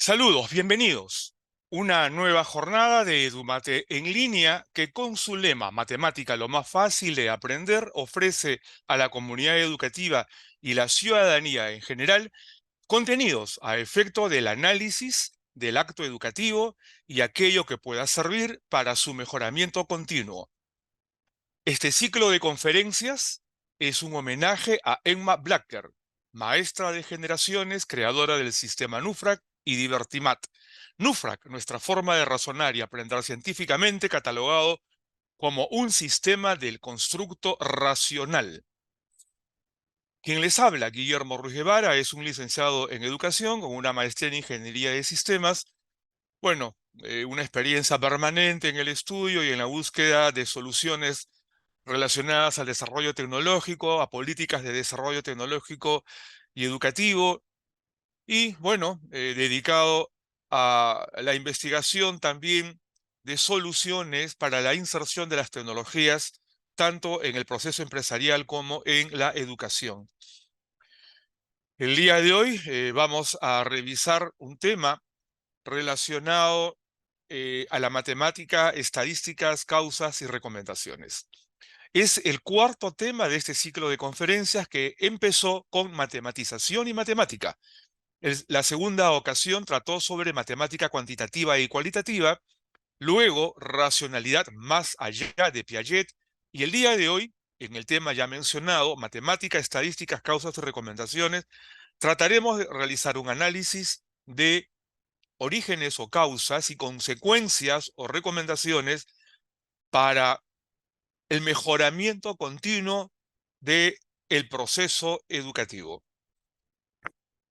Saludos, bienvenidos. Una nueva jornada de EduMate en línea que con su lema Matemática lo más fácil de aprender ofrece a la comunidad educativa y la ciudadanía en general contenidos a efecto del análisis del acto educativo y aquello que pueda servir para su mejoramiento continuo. Este ciclo de conferencias es un homenaje a Emma Blacker, maestra de generaciones, creadora del sistema NUFRAC y Divertimat. NUFRAC, nuestra forma de razonar y aprender científicamente, catalogado como un sistema del constructo racional. Quien les habla, Guillermo Ruiz Guevara, es un licenciado en educación con una maestría en ingeniería de sistemas. Bueno, una experiencia permanente en el estudio y en la búsqueda de soluciones relacionadas al desarrollo tecnológico, a políticas de desarrollo tecnológico y educativo, y bueno, dedicado a la investigación también de soluciones para la inserción de las tecnologías, tanto en el proceso empresarial como en la educación. El día de hoy vamos a revisar un tema relacionado a la matemática, estadísticas, causas y recomendaciones. Es el cuarto tema de este ciclo de conferencias que empezó con matematización y matemática. La segunda ocasión trató sobre matemática cuantitativa y cualitativa, luego racionalidad más allá de Piaget, y el día de hoy, en el tema ya mencionado, matemática, estadísticas, causas y recomendaciones, trataremos de realizar un análisis de orígenes o causas y consecuencias o recomendaciones para el mejoramiento continuo del proceso educativo.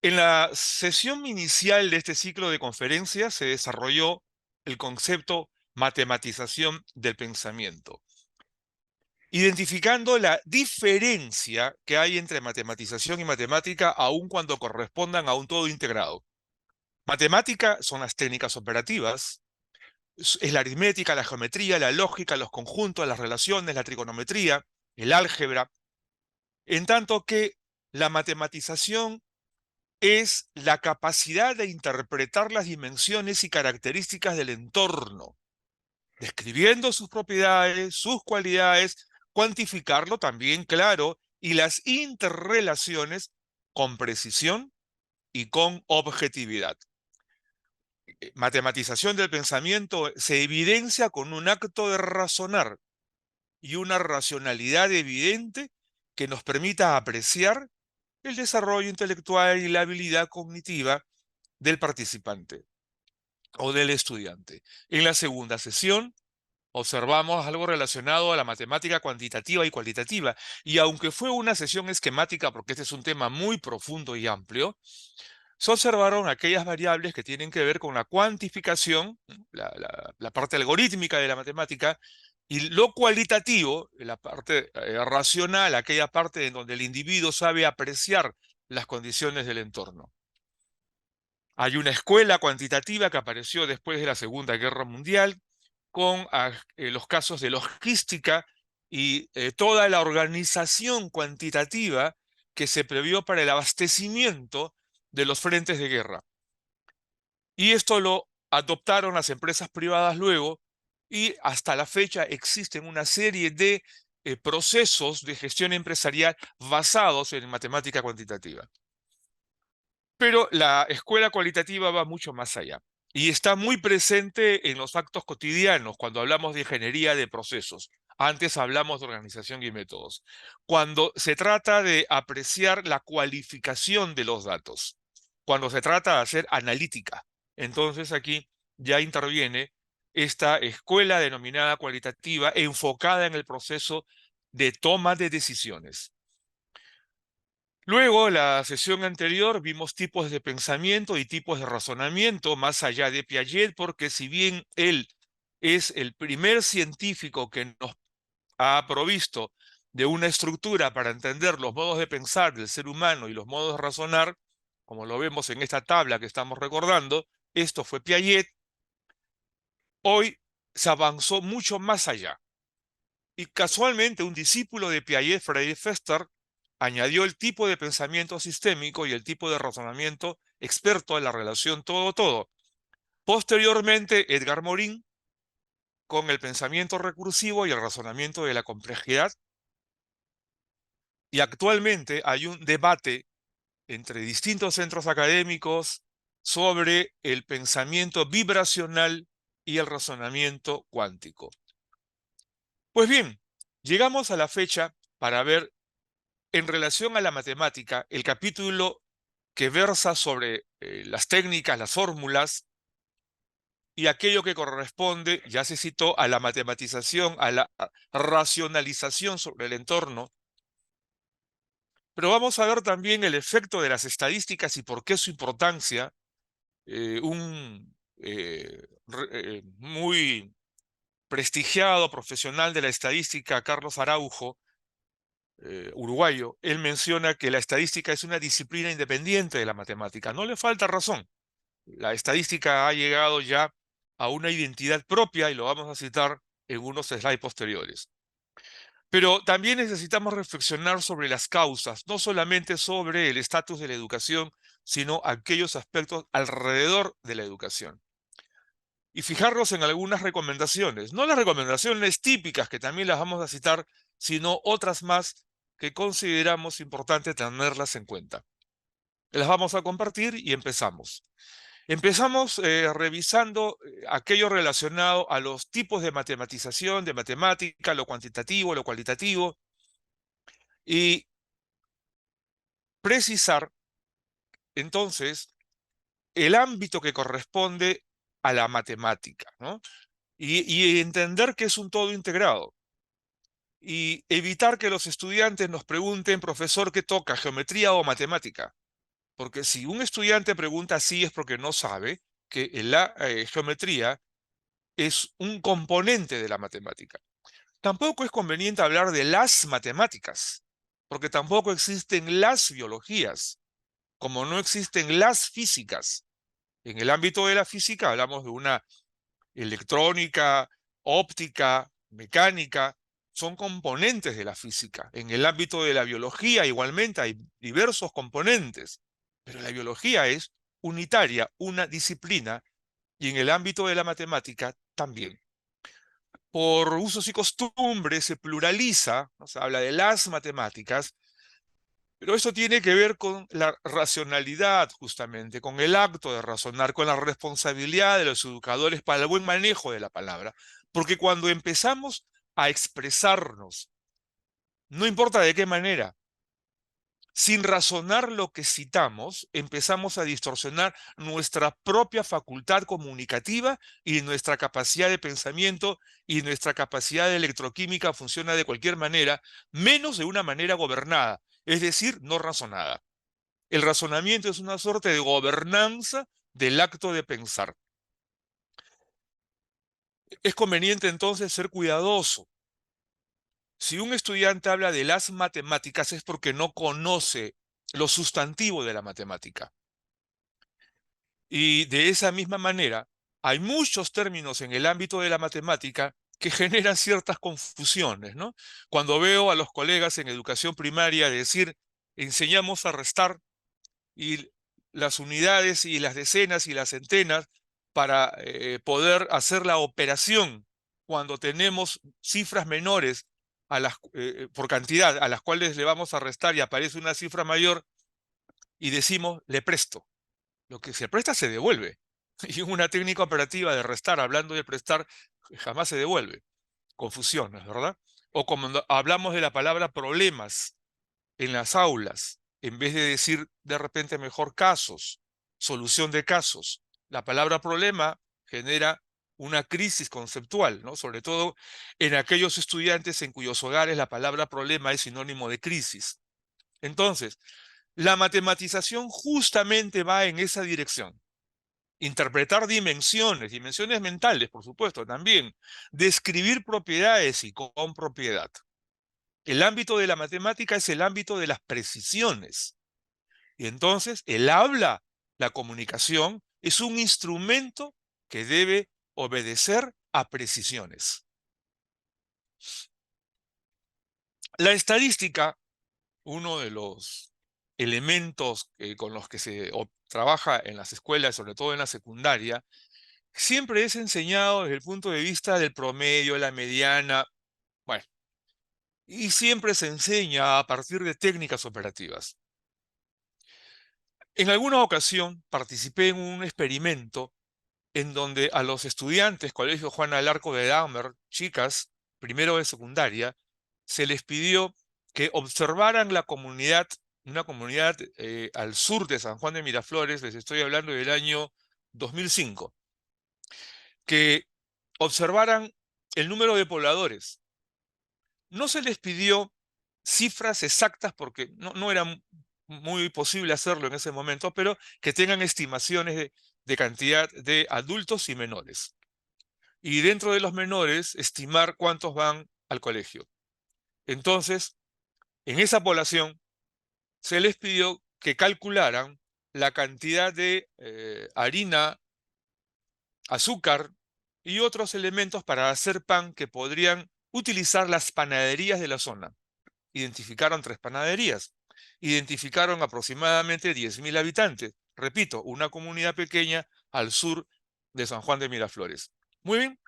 En la sesión inicial de este ciclo de conferencias se desarrolló el concepto matematización del pensamiento, identificando la diferencia que hay entre matematización y matemática aun cuando correspondan a un todo integrado. Matemática son las técnicas operativas, es la aritmética, la geometría, la lógica, los conjuntos, las relaciones, la trigonometría, el álgebra, en tanto que la matematización es la capacidad de interpretar las dimensiones y características del entorno, describiendo sus propiedades, sus cualidades, cuantificarlo también, claro, y las interrelaciones con precisión y con objetividad. Matematización del pensamiento se evidencia con un acto de razonar y una racionalidad evidente que nos permita apreciar el desarrollo intelectual y la habilidad cognitiva del participante o del estudiante. En la segunda sesión observamos algo relacionado a la matemática cuantitativa y cualitativa, y aunque fue una sesión esquemática, porque este es un tema muy profundo y amplio, se observaron aquellas variables que tienen que ver con la cuantificación, la parte algorítmica de la matemática, y lo cualitativo, la parte racional, aquella parte en donde el individuo sabe apreciar las condiciones del entorno. Hay una escuela cuantitativa que apareció después de la Segunda Guerra Mundial con los casos de logística y toda la organización cuantitativa que se previó para el abastecimiento de los frentes de guerra. Y esto lo adoptaron las empresas privadas luego, y hasta la fecha existen una serie de procesos de gestión empresarial basados en matemática cuantitativa. Pero la escuela cualitativa va mucho más allá y está muy presente en los actos cotidianos cuando hablamos de ingeniería de procesos. Antes hablamos de organización y métodos. Cuando se trata de apreciar la cualificación de los datos, cuando se trata de hacer analítica, entonces aquí ya interviene esta escuela denominada cualitativa enfocada en el proceso de toma de decisiones. Luego, la sesión anterior, vimos tipos de pensamiento y tipos de razonamiento más allá de Piaget, porque si bien él es el primer científico que nos ha provisto de una estructura para entender los modos de pensar del ser humano y los modos de razonar, como lo vemos en esta tabla que estamos recordando, esto fue Piaget. Hoy se avanzó mucho más allá. Y casualmente un discípulo de Piaget, Frederick Fester, añadió el tipo de pensamiento sistémico y el tipo de razonamiento experto en la relación todo-todo. Posteriormente, Edgar Morin, con el pensamiento recursivo y el razonamiento de la complejidad. Y actualmente hay un debate entre distintos centros académicos sobre el pensamiento vibracional y el razonamiento cuántico. Pues bien, llegamos a la fecha para ver, en relación a la matemática, el capítulo que versa sobre las técnicas, las fórmulas y aquello que corresponde, ya se citó, a la matematización, a la racionalización sobre el entorno. Pero vamos a ver también el efecto de las estadísticas y por qué su importancia. Un muy prestigiado profesional de la estadística, Carlos Araujo, uruguayo, él menciona que la estadística es una disciplina independiente de la matemática. No le falta razón. La estadística ha llegado ya a una identidad propia y lo vamos a citar en unos slides posteriores. Pero también necesitamos reflexionar sobre las causas, no solamente sobre el estatus de la educación, sino aquellos aspectos alrededor de la educación. Y fijarnos en algunas recomendaciones, no las recomendaciones típicas que también las vamos a citar, sino otras más que consideramos importante tenerlas en cuenta. Las vamos a compartir y empezamos. Empezamos revisando aquello relacionado a los tipos de matematización, de matemática, lo cuantitativo, lo cualitativo, y precisar entonces el ámbito que corresponde a la matemática, ¿no? Y entender que es un todo integrado. Y evitar que los estudiantes nos pregunten, profesor, ¿qué toca, geometría o matemática? Porque si un estudiante pregunta así es porque no sabe que la geometría es un componente de la matemática. Tampoco es conveniente hablar de las matemáticas, porque tampoco existen las biologías, como no existen las físicas. En el ámbito de la física hablamos de una electrónica, óptica, mecánica, son componentes de la física. En el ámbito de la biología igualmente hay diversos componentes, pero la biología es unitaria, una disciplina, y en el ámbito de la matemática también. Por usos y costumbres se pluraliza, ¿no? Se habla de las matemáticas, pero eso tiene que ver con la racionalidad, justamente, con el acto de razonar, con la responsabilidad de los educadores para el buen manejo de la palabra. Porque cuando empezamos a expresarnos, no importa de qué manera, sin razonar lo que citamos, empezamos a distorsionar nuestra propia facultad comunicativa y nuestra capacidad de pensamiento, y nuestra capacidad de electroquímica funciona de cualquier manera, menos de una manera gobernada, es decir, no razonada. El razonamiento es una suerte de gobernanza del acto de pensar. Es conveniente entonces ser cuidadoso. Si un estudiante habla de las matemáticas es porque no conoce lo sustantivo de la matemática. Y de esa misma manera, hay muchos términos en el ámbito de la matemática que generan ciertas confusiones, ¿no? Cuando veo a los colegas en educación primaria decir, enseñamos a restar, y las unidades y las decenas y las centenas para poder hacer la operación cuando tenemos cifras menores por cantidad a las cuales le vamos a restar y aparece una cifra mayor y decimos, le presto. Lo que se presta se devuelve. Y una técnica operativa de restar, hablando de prestar, jamás se devuelve. Confusiones, ¿verdad? O cuando hablamos de la palabra problemas en las aulas, en vez de decir de repente mejor casos, solución de casos, la palabra problema genera una crisis conceptual, ¿no? Sobre todo en aquellos estudiantes en cuyos hogares la palabra problema es sinónimo de crisis. Entonces, la matematización justamente va en esa dirección. Interpretar dimensiones mentales, por supuesto, también. Describir propiedades y con propiedad. El ámbito de la matemática es el ámbito de las precisiones. Y entonces el habla, la comunicación, es un instrumento que debe obedecer a precisiones. La estadística, uno de los elementos con los que trabaja en las escuelas, sobre todo en la secundaria, siempre es enseñado desde el punto de vista del promedio, la mediana, bueno, y siempre se enseña a partir de técnicas operativas. En alguna ocasión participé en un experimento en donde a los estudiantes, Colegio Juana del Arco de Dahmer, chicas, primero de secundaria, se les pidió que observaran la comunidad, una comunidad al sur de San Juan de Miraflores, les estoy hablando del año 2005, que observaran el número de pobladores. No se les pidió cifras exactas porque no era muy posible hacerlo en ese momento, pero que tengan estimaciones de cantidad de adultos y menores. Y dentro de los menores, estimar cuántos van al colegio. Entonces, en esa población, se les pidió que calcularan la cantidad de harina, azúcar y otros elementos para hacer pan que podrían utilizar las panaderías de la zona. Identificaron 3 panaderías. Identificaron aproximadamente 10.000 habitantes. Repito, una comunidad pequeña al sur de San Juan de Miraflores. Muy bien.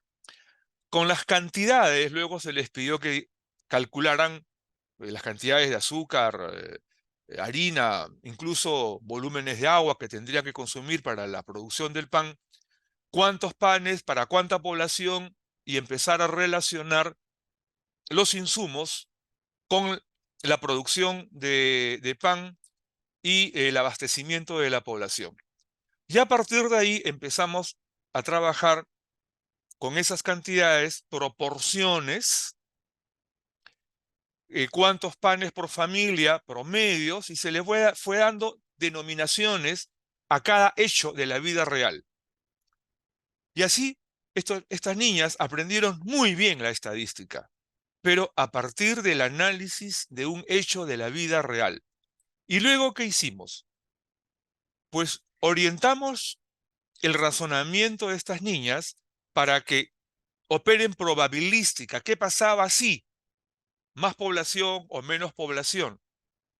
Con las cantidades, luego se les pidió que calcularan las cantidades de azúcar, harina, incluso volúmenes de agua que tendría que consumir para la producción del pan, cuántos panes para cuánta población y empezar a relacionar los insumos con la producción de pan y el abastecimiento de la población. Y a partir de ahí empezamos a trabajar con esas cantidades, proporciones, cuántos panes por familia, promedios, y se le fue dando denominaciones a cada hecho de la vida real. Y así, estas niñas aprendieron muy bien la estadística, pero a partir del análisis de un hecho de la vida real. ¿Y luego qué hicimos? Pues orientamos el razonamiento de estas niñas para que operen probabilística. ¿Qué pasaba si más población o menos población?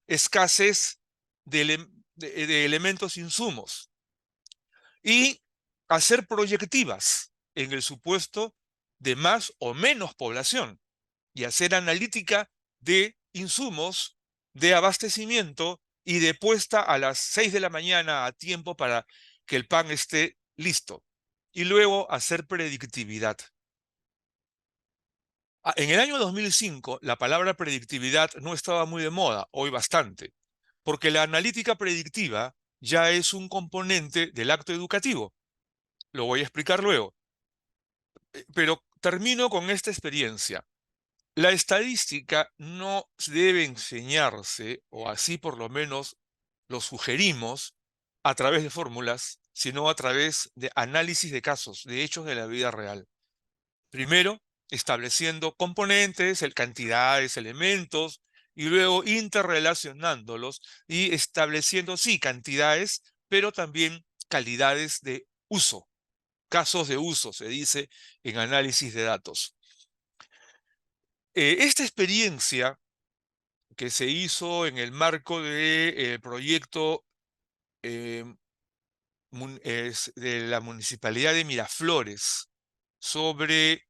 Escasez de elementos insumos. Y hacer proyectivas en el supuesto de más o menos población. Y hacer analítica de insumos, de abastecimiento y de puesta a las 6 de la mañana a tiempo para que el pan esté listo. Y luego hacer predictividad. En el año 2005, la palabra predictividad no estaba muy de moda, hoy bastante, porque la analítica predictiva ya es un componente del acto educativo. Lo voy a explicar luego. Pero termino con esta experiencia. La estadística no debe enseñarse, o así por lo menos lo sugerimos, a través de fórmulas, sino a través de análisis de casos, de hechos de la vida real. Primero, estableciendo componentes, cantidades, elementos, y luego interrelacionándolos y estableciendo, sí, cantidades, pero también calidades de uso, casos de uso, se dice en análisis de datos. Esta experiencia que se hizo en el marco del proyecto eh, de la Municipalidad de Miraflores sobre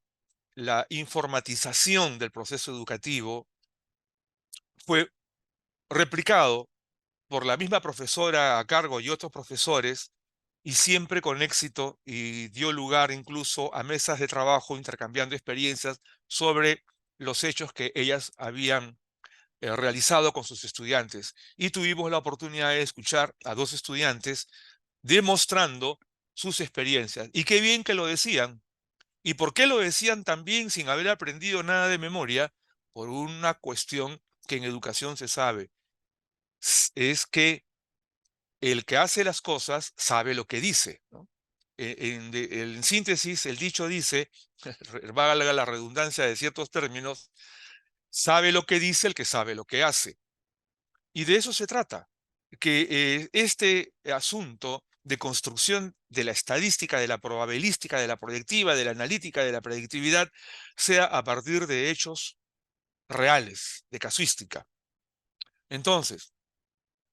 la informatización del proceso educativo, fue replicado por la misma profesora a cargo y otros profesores, y siempre con éxito, y dio lugar incluso a mesas de trabajo intercambiando experiencias sobre los hechos que ellas habían realizado con sus estudiantes. Y tuvimos la oportunidad de escuchar a 2 estudiantes demostrando sus experiencias. Y qué bien que lo decían. ¿Y por qué lo decían también sin haber aprendido nada de memoria? Por una cuestión que en educación se sabe. Es que el que hace las cosas sabe lo que dice, ¿no? En síntesis, el dicho dice, valga la redundancia de ciertos términos, sabe lo que dice el que sabe lo que hace. Y de eso se trata, que este asunto de construcción de la estadística, de la probabilística, de la proyectiva, de la analítica, de la predictividad, sea a partir de hechos reales, de casuística. Entonces,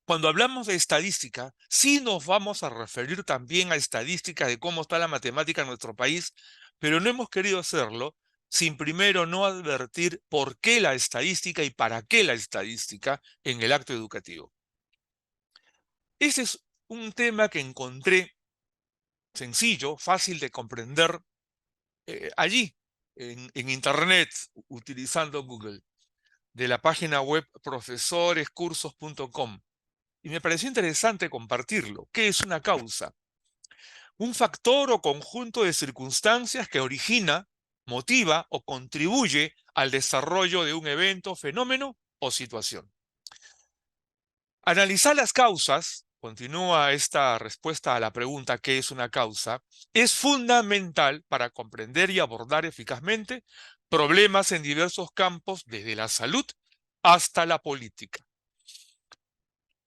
Cuando hablamos de estadística, sí nos vamos a referir también a estadística de cómo está la matemática en nuestro país, pero no hemos querido hacerlo sin primero no advertir por qué la estadística y para qué la estadística en el acto educativo. Ese es un tema que encontré sencillo, fácil de comprender allí, en Internet, utilizando Google, de la página web profesorescursos.com. Y me pareció interesante compartirlo. ¿Qué es una causa? Un factor o conjunto de circunstancias que origina, motiva o contribuye al desarrollo de un evento, fenómeno o situación. Analizar las causas, continúa esta respuesta a la pregunta ¿qué es una causa?, es fundamental para comprender y abordar eficazmente problemas en diversos campos, desde la salud hasta la política.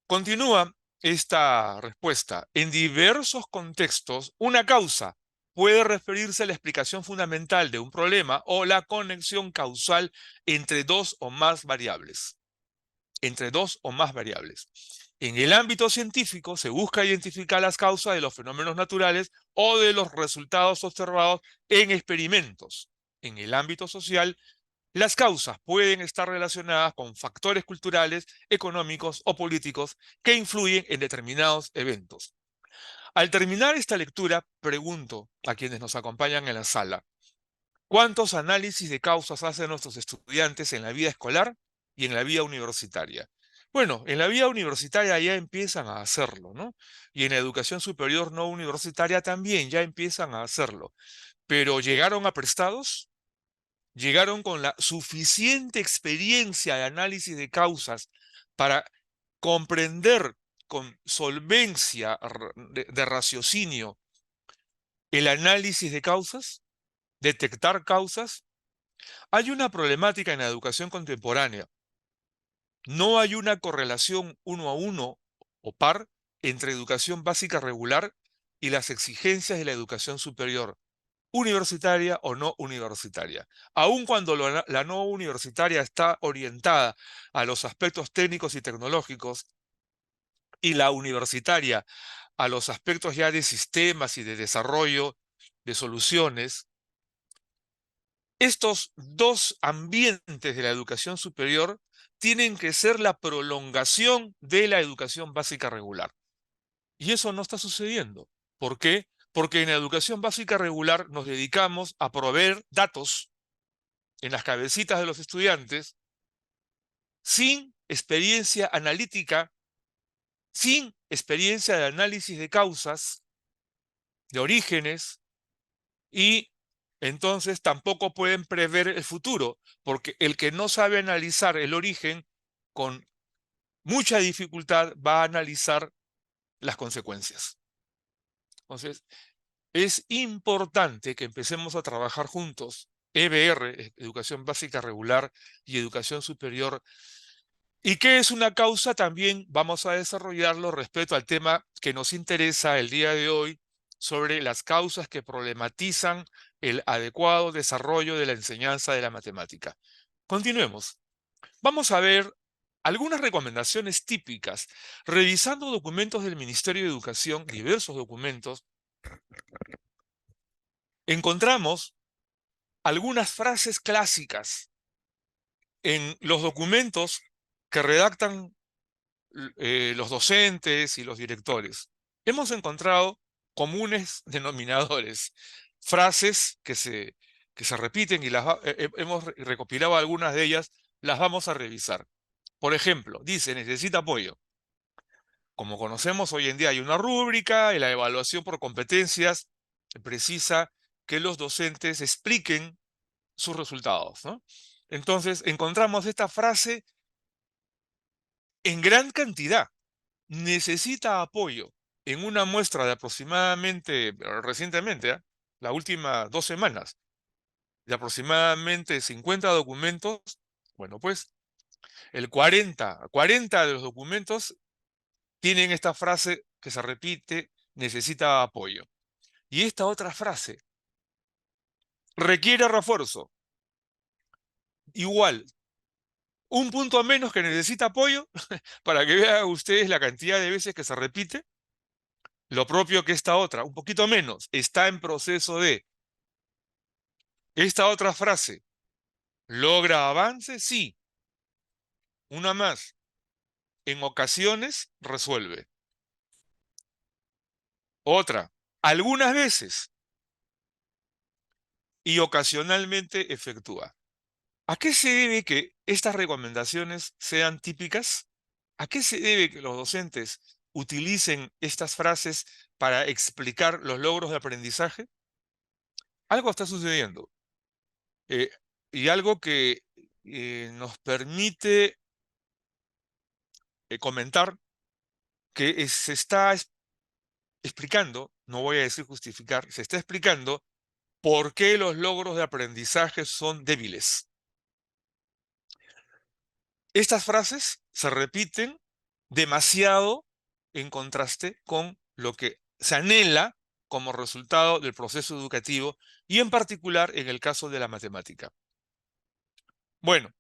Continúa esta respuesta. En diversos contextos, una causa puede referirse a la explicación fundamental de un problema o la conexión causal entre dos o más variables. Entre dos o más variables. En el ámbito científico se busca identificar las causas de los fenómenos naturales o de los resultados observados en experimentos. En el ámbito social, las causas pueden estar relacionadas con factores culturales, económicos o políticos que influyen en determinados eventos. Al terminar esta lectura, pregunto a quienes nos acompañan en la sala, ¿cuántos análisis de causas hacen nuestros estudiantes en la vida escolar y en la vida universitaria? Bueno, en la vida universitaria ya empiezan a hacerlo, ¿no? Y en la educación superior no universitaria también ya empiezan a hacerlo. Pero ¿llegaron aprestados? ¿Llegaron con la suficiente experiencia de análisis de causas para comprender con solvencia de raciocinio el análisis de causas? ¿Detectar causas? Hay una problemática en la educación contemporánea. No hay una correlación uno a uno o par entre educación básica regular y las exigencias de la educación superior, universitaria o no universitaria. Aun cuando la no universitaria está orientada a los aspectos técnicos y tecnológicos y la universitaria a los aspectos ya de sistemas y de desarrollo de soluciones, estos dos ambientes de la educación superior tienen que ser la prolongación de la educación básica regular. Y eso no está sucediendo. ¿Por qué? Porque en la educación básica regular nos dedicamos a proveer datos en las cabecitas de los estudiantes sin experiencia analítica, sin experiencia de análisis de causas, de orígenes, y entonces tampoco pueden prever el futuro, porque el que no sabe analizar el origen con mucha dificultad va a analizar las consecuencias. Entonces, es importante que empecemos a trabajar juntos, EBR, Educación Básica Regular, y Educación Superior. ¿Y qué es una causa? También vamos a desarrollarlo respecto al tema que nos interesa el día de hoy, sobre las causas que problematizan el adecuado desarrollo de la enseñanza de la matemática. Continuemos. Vamos a ver algunas recomendaciones típicas. Revisando documentos del Ministerio de Educación, diversos documentos, encontramos algunas frases clásicas en los documentos que redactan los docentes y los directores. Hemos encontrado comunes denominadores, frases que se repiten y hemos recopilado algunas de ellas, las vamos a revisar. Por ejemplo, dice, necesita apoyo. Como conocemos, hoy en día hay una rúbrica y la evaluación por competencias precisa que los docentes expliquen sus resultados, ¿no? Entonces, encontramos esta frase en gran cantidad. Necesita apoyo en una muestra de aproximadamente, recientemente, las últimas 2 semanas, de aproximadamente 50 documentos. Bueno, pues el 40 de los documentos tienen esta frase que se repite, necesita apoyo. Y esta otra frase, requiere refuerzo. Igual, Un punto menos que necesita apoyo para que vean ustedes la cantidad de veces que se repite. Lo propio que esta otra, un poquito menos, está en proceso de. Esta otra frase, ¿logra avance? Sí. Una más. En ocasiones resuelve. Otra. Algunas veces y ocasionalmente efectúa. ¿A qué se debe que estas recomendaciones sean típicas? ¿A qué se debe que los docentes utilicen estas frases para explicar los logros de aprendizaje? Algo está sucediendo, eh, y algo que nos permite comentar que se está explicando, no voy a decir justificar, se está explicando por qué los logros de aprendizaje son débiles. Estas frases se repiten demasiado en contraste con lo que se anhela como resultado del proceso educativo y en particular en el caso de la matemática. Bueno,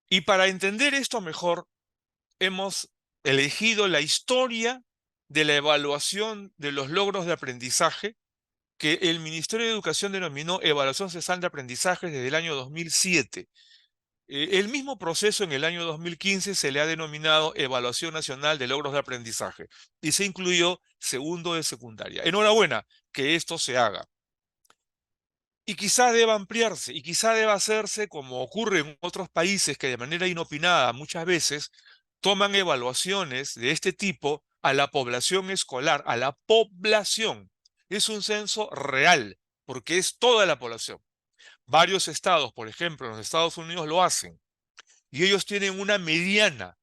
y para entender esto mejor, hemos elegido la historia de la evaluación de los logros de aprendizaje que el Ministerio de Educación denominó Evaluación Censal de Aprendizaje desde el año 2007. El mismo proceso en el año 2015 se le ha denominado Evaluación Nacional de Logros de Aprendizaje y se incluyó segundo de secundaria. Enhorabuena que esto se haga. Y quizá deba ampliarse y quizá deba hacerse como ocurre en otros países que de manera inopinada muchas veces toman evaluaciones de este tipo a la población escolar, a la población. Es un censo real porque es toda la población. Varios estados, por ejemplo, en los Estados Unidos lo hacen y ellos tienen una mediana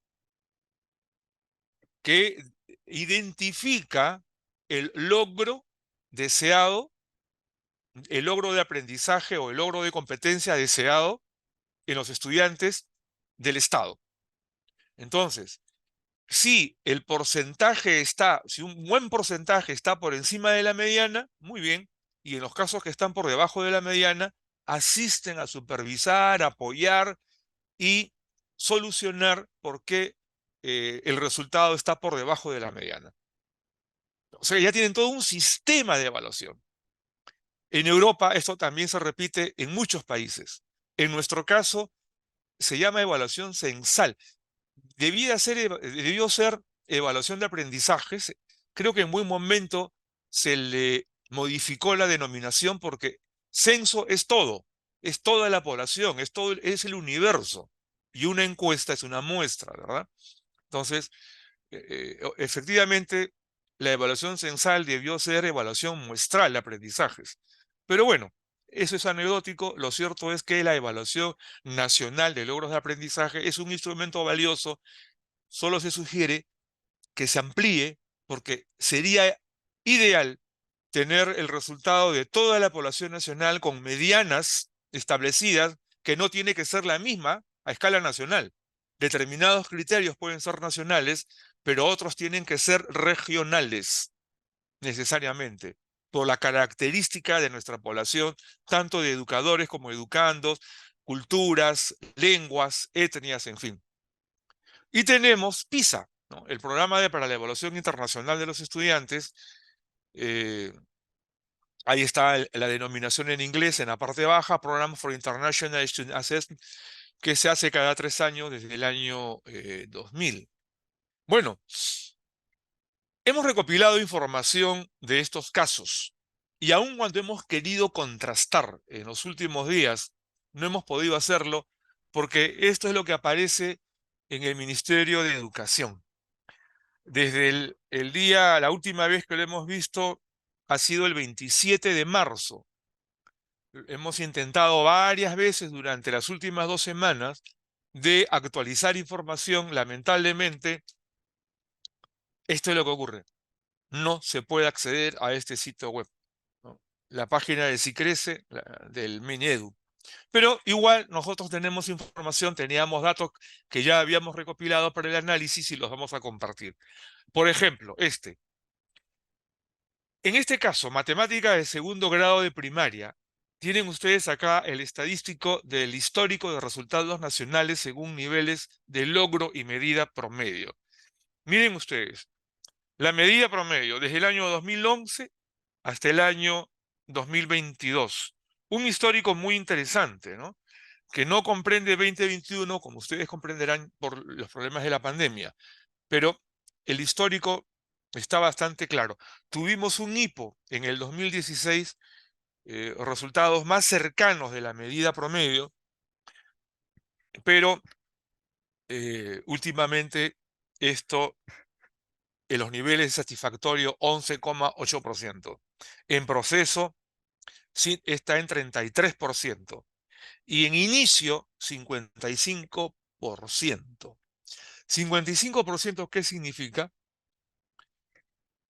que identifica el logro deseado, el logro de aprendizaje o el logro de competencia deseado en los estudiantes del Estado. Entonces, si el porcentaje está, si un buen porcentaje está por encima de la mediana, muy bien, y en los casos que están por debajo de la mediana, asisten a supervisar, apoyar y solucionar por qué el resultado está por debajo de la mediana. O sea, ya tienen todo un sistema de evaluación. En Europa esto también se repite en muchos países. En nuestro caso se llama evaluación censal. Debió ser evaluación de aprendizajes. Creo que en buen momento se le modificó la denominación porque censo es todo, es toda la población, es todo, es el universo. Y una encuesta es una muestra, ¿verdad? Entonces, efectivamente, la evaluación censal debió ser evaluación muestral de aprendizajes. Pero bueno, eso es anecdótico. Lo cierto es que la evaluación nacional de logros de aprendizaje es un instrumento valioso. Solo se sugiere que se amplíe porque sería ideal tener el resultado de toda la población nacional con medianas establecidas que no tiene que ser la misma a escala nacional. Determinados criterios pueden ser nacionales, pero otros tienen que ser regionales necesariamente, por la característica de nuestra población, tanto de educadores como educandos, culturas, lenguas, etnias, en fin. Y tenemos PISA, ¿no? El programa para la evaluación internacional de los estudiantes. eh, Ahí está la denominación en inglés en la parte baja, Program for International Student Assessment, que se hace cada 3 años desde el año 2000. Bueno, hemos recopilado información de estos casos y aun cuando hemos querido contrastar en los últimos días, no hemos podido hacerlo porque esto es lo que aparece en el Ministerio de Educación. Desde el día, la última vez que lo hemos visto ha sido el 27 de marzo. Hemos intentado varias veces durante las últimas 2 semanas de actualizar información. Lamentablemente, esto es lo que ocurre. No se puede acceder a este sitio web, ¿no? La página de Sicrece, del Minedu. Pero igual nosotros tenemos información, teníamos datos que ya habíamos recopilado para el análisis y los vamos a compartir. Por ejemplo, en este caso, matemática de segundo grado de primaria, Tienen ustedes acá el estadístico del histórico de resultados nacionales según niveles de logro y medida promedio. Miren ustedes, la medida promedio desde el año 2011 hasta el año 2022. Un histórico muy interesante, ¿no? Que no comprende 2021, como ustedes comprenderán por los problemas de la pandemia, pero el histórico está bastante claro. Tuvimos un hipo en el 2016, resultados más cercanos de la medida promedio, pero últimamente esto en los niveles satisfactorios 11,8%. En proceso sí, está en 33%. Y en inicio 55%. 55%, ¿qué significa?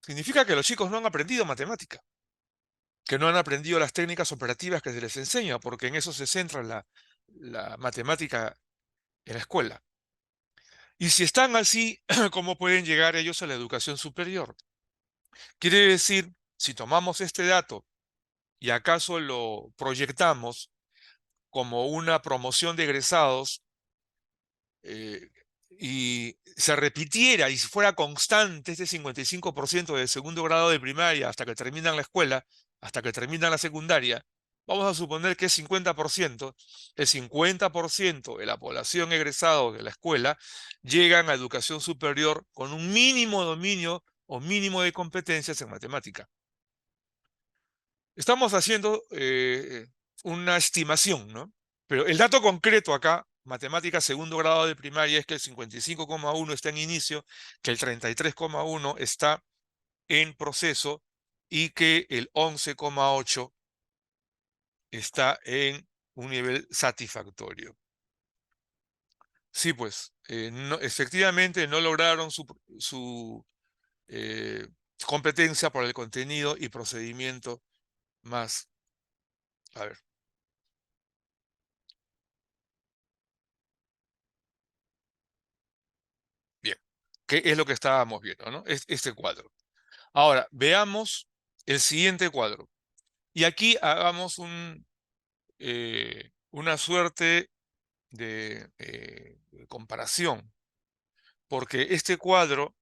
Significa que los chicos no han aprendido matemática, que no han aprendido las técnicas operativas que se les enseña, porque en eso se centra la matemática en la escuela. Y si están así, ¿cómo pueden llegar ellos a la educación superior? Quiere decir, si tomamos este dato y acaso lo proyectamos como una promoción de egresados, eh, y se repitiera y fuera constante este 55% de segundo grado de primaria hasta que terminan la escuela, hasta que terminan la secundaria, vamos a suponer que es 50%, el 50% de la población egresada de la escuela llegan a educación superior con un mínimo dominio o mínimo de competencias en matemática. Estamos haciendo una estimación, ¿no? Pero el dato concreto acá, matemáticas segundo grado de primaria, es que el 55,1 está en inicio, que el 33,1 está en proceso y que el 11,8 está en un nivel satisfactorio. Sí, pues, efectivamente no lograron su eh, competencia por el contenido y procedimiento más. A ver, bien. ¿Qué es lo que estábamos viendo, no? Este cuadro. Ahora, veamos el siguiente cuadro. Y aquí hagamos una suerte de comparación, porque este cuadro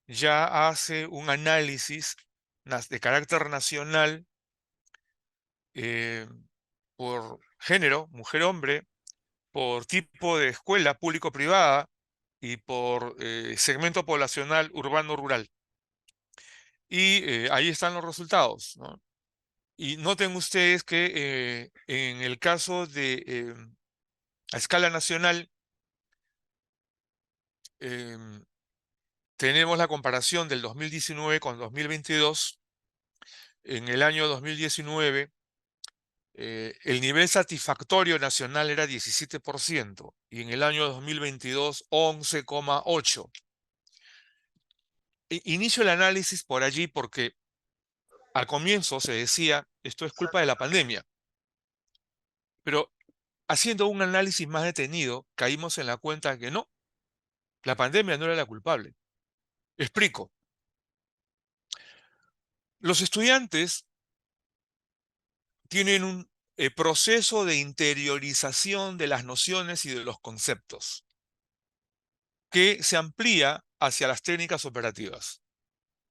ya hace un análisis de carácter nacional eh, por género, mujer-hombre, por tipo de escuela público-privada y por segmento poblacional urbano-rural. Y ahí están los resultados, ¿no? Y noten ustedes que en el caso de a escala nacional, em, tenemos la comparación del 2019 con 2022. En el año 2019, el nivel satisfactorio nacional era 17% y en el año 2022, 11,8%. Inicio el análisis por allí porque al comienzo se decía, esto es culpa de la pandemia, pero haciendo un análisis más detenido, caímos en la cuenta que no, la pandemia no era la culpable. Explico. Los estudiantes tienen un proceso de interiorización de las nociones y de los conceptos que se amplía hacia las técnicas operativas.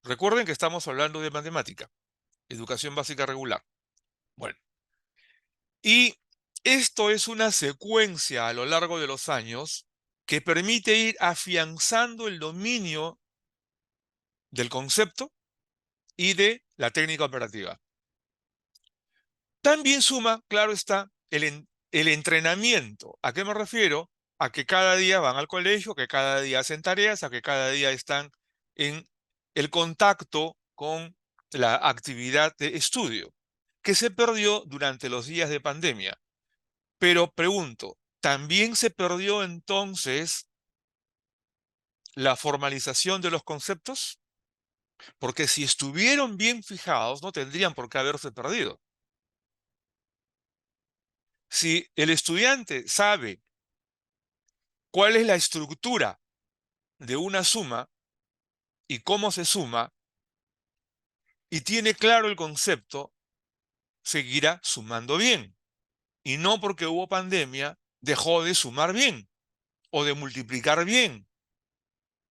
Recuerden que estamos hablando de matemática, educación básica regular. Bueno, y esto es una secuencia a lo largo de los años que permite ir afianzando el dominio del concepto y de la técnica operativa. También suma, claro está, el entrenamiento. ¿A qué me refiero? A que cada día van al colegio, que cada día hacen tareas, a que cada día están en el contacto con la actividad de estudio, que se perdió durante los días de pandemia. Pero pregunto, ¿también se perdió entonces la formalización de los conceptos? Porque si estuvieron bien fijados, no tendrían por qué haberse perdido. Si el estudiante sabe cuál es la estructura de una suma y cómo se suma, y tiene claro el concepto, seguirá sumando bien. Y no porque hubo pandemia, dejó de sumar bien, o de multiplicar bien,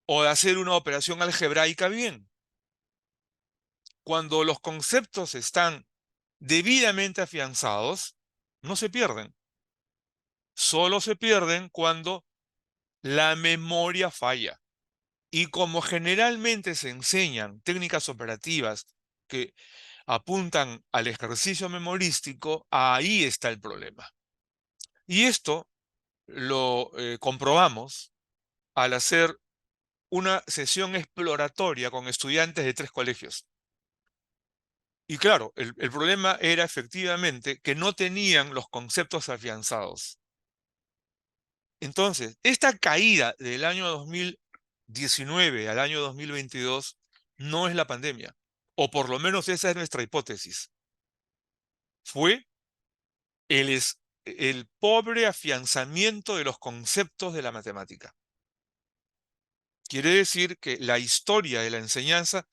o de hacer una operación algebraica bien. Cuando los conceptos están debidamente afianzados, no se pierden. Solo se pierden cuando la memoria falla. Y como generalmente se enseñan técnicas operativas que apuntan al ejercicio memorístico, ahí está el problema. Y esto lo comprobamos al hacer una sesión exploratoria con estudiantes de 3 colegios. Y claro, el problema era efectivamente que no tenían los conceptos afianzados. Entonces, esta caída del año 2019 al año 2022 no es la pandemia, o por lo menos esa es nuestra hipótesis. Fue el pobre afianzamiento de los conceptos de la matemática. Quiere decir que la historia de la enseñanza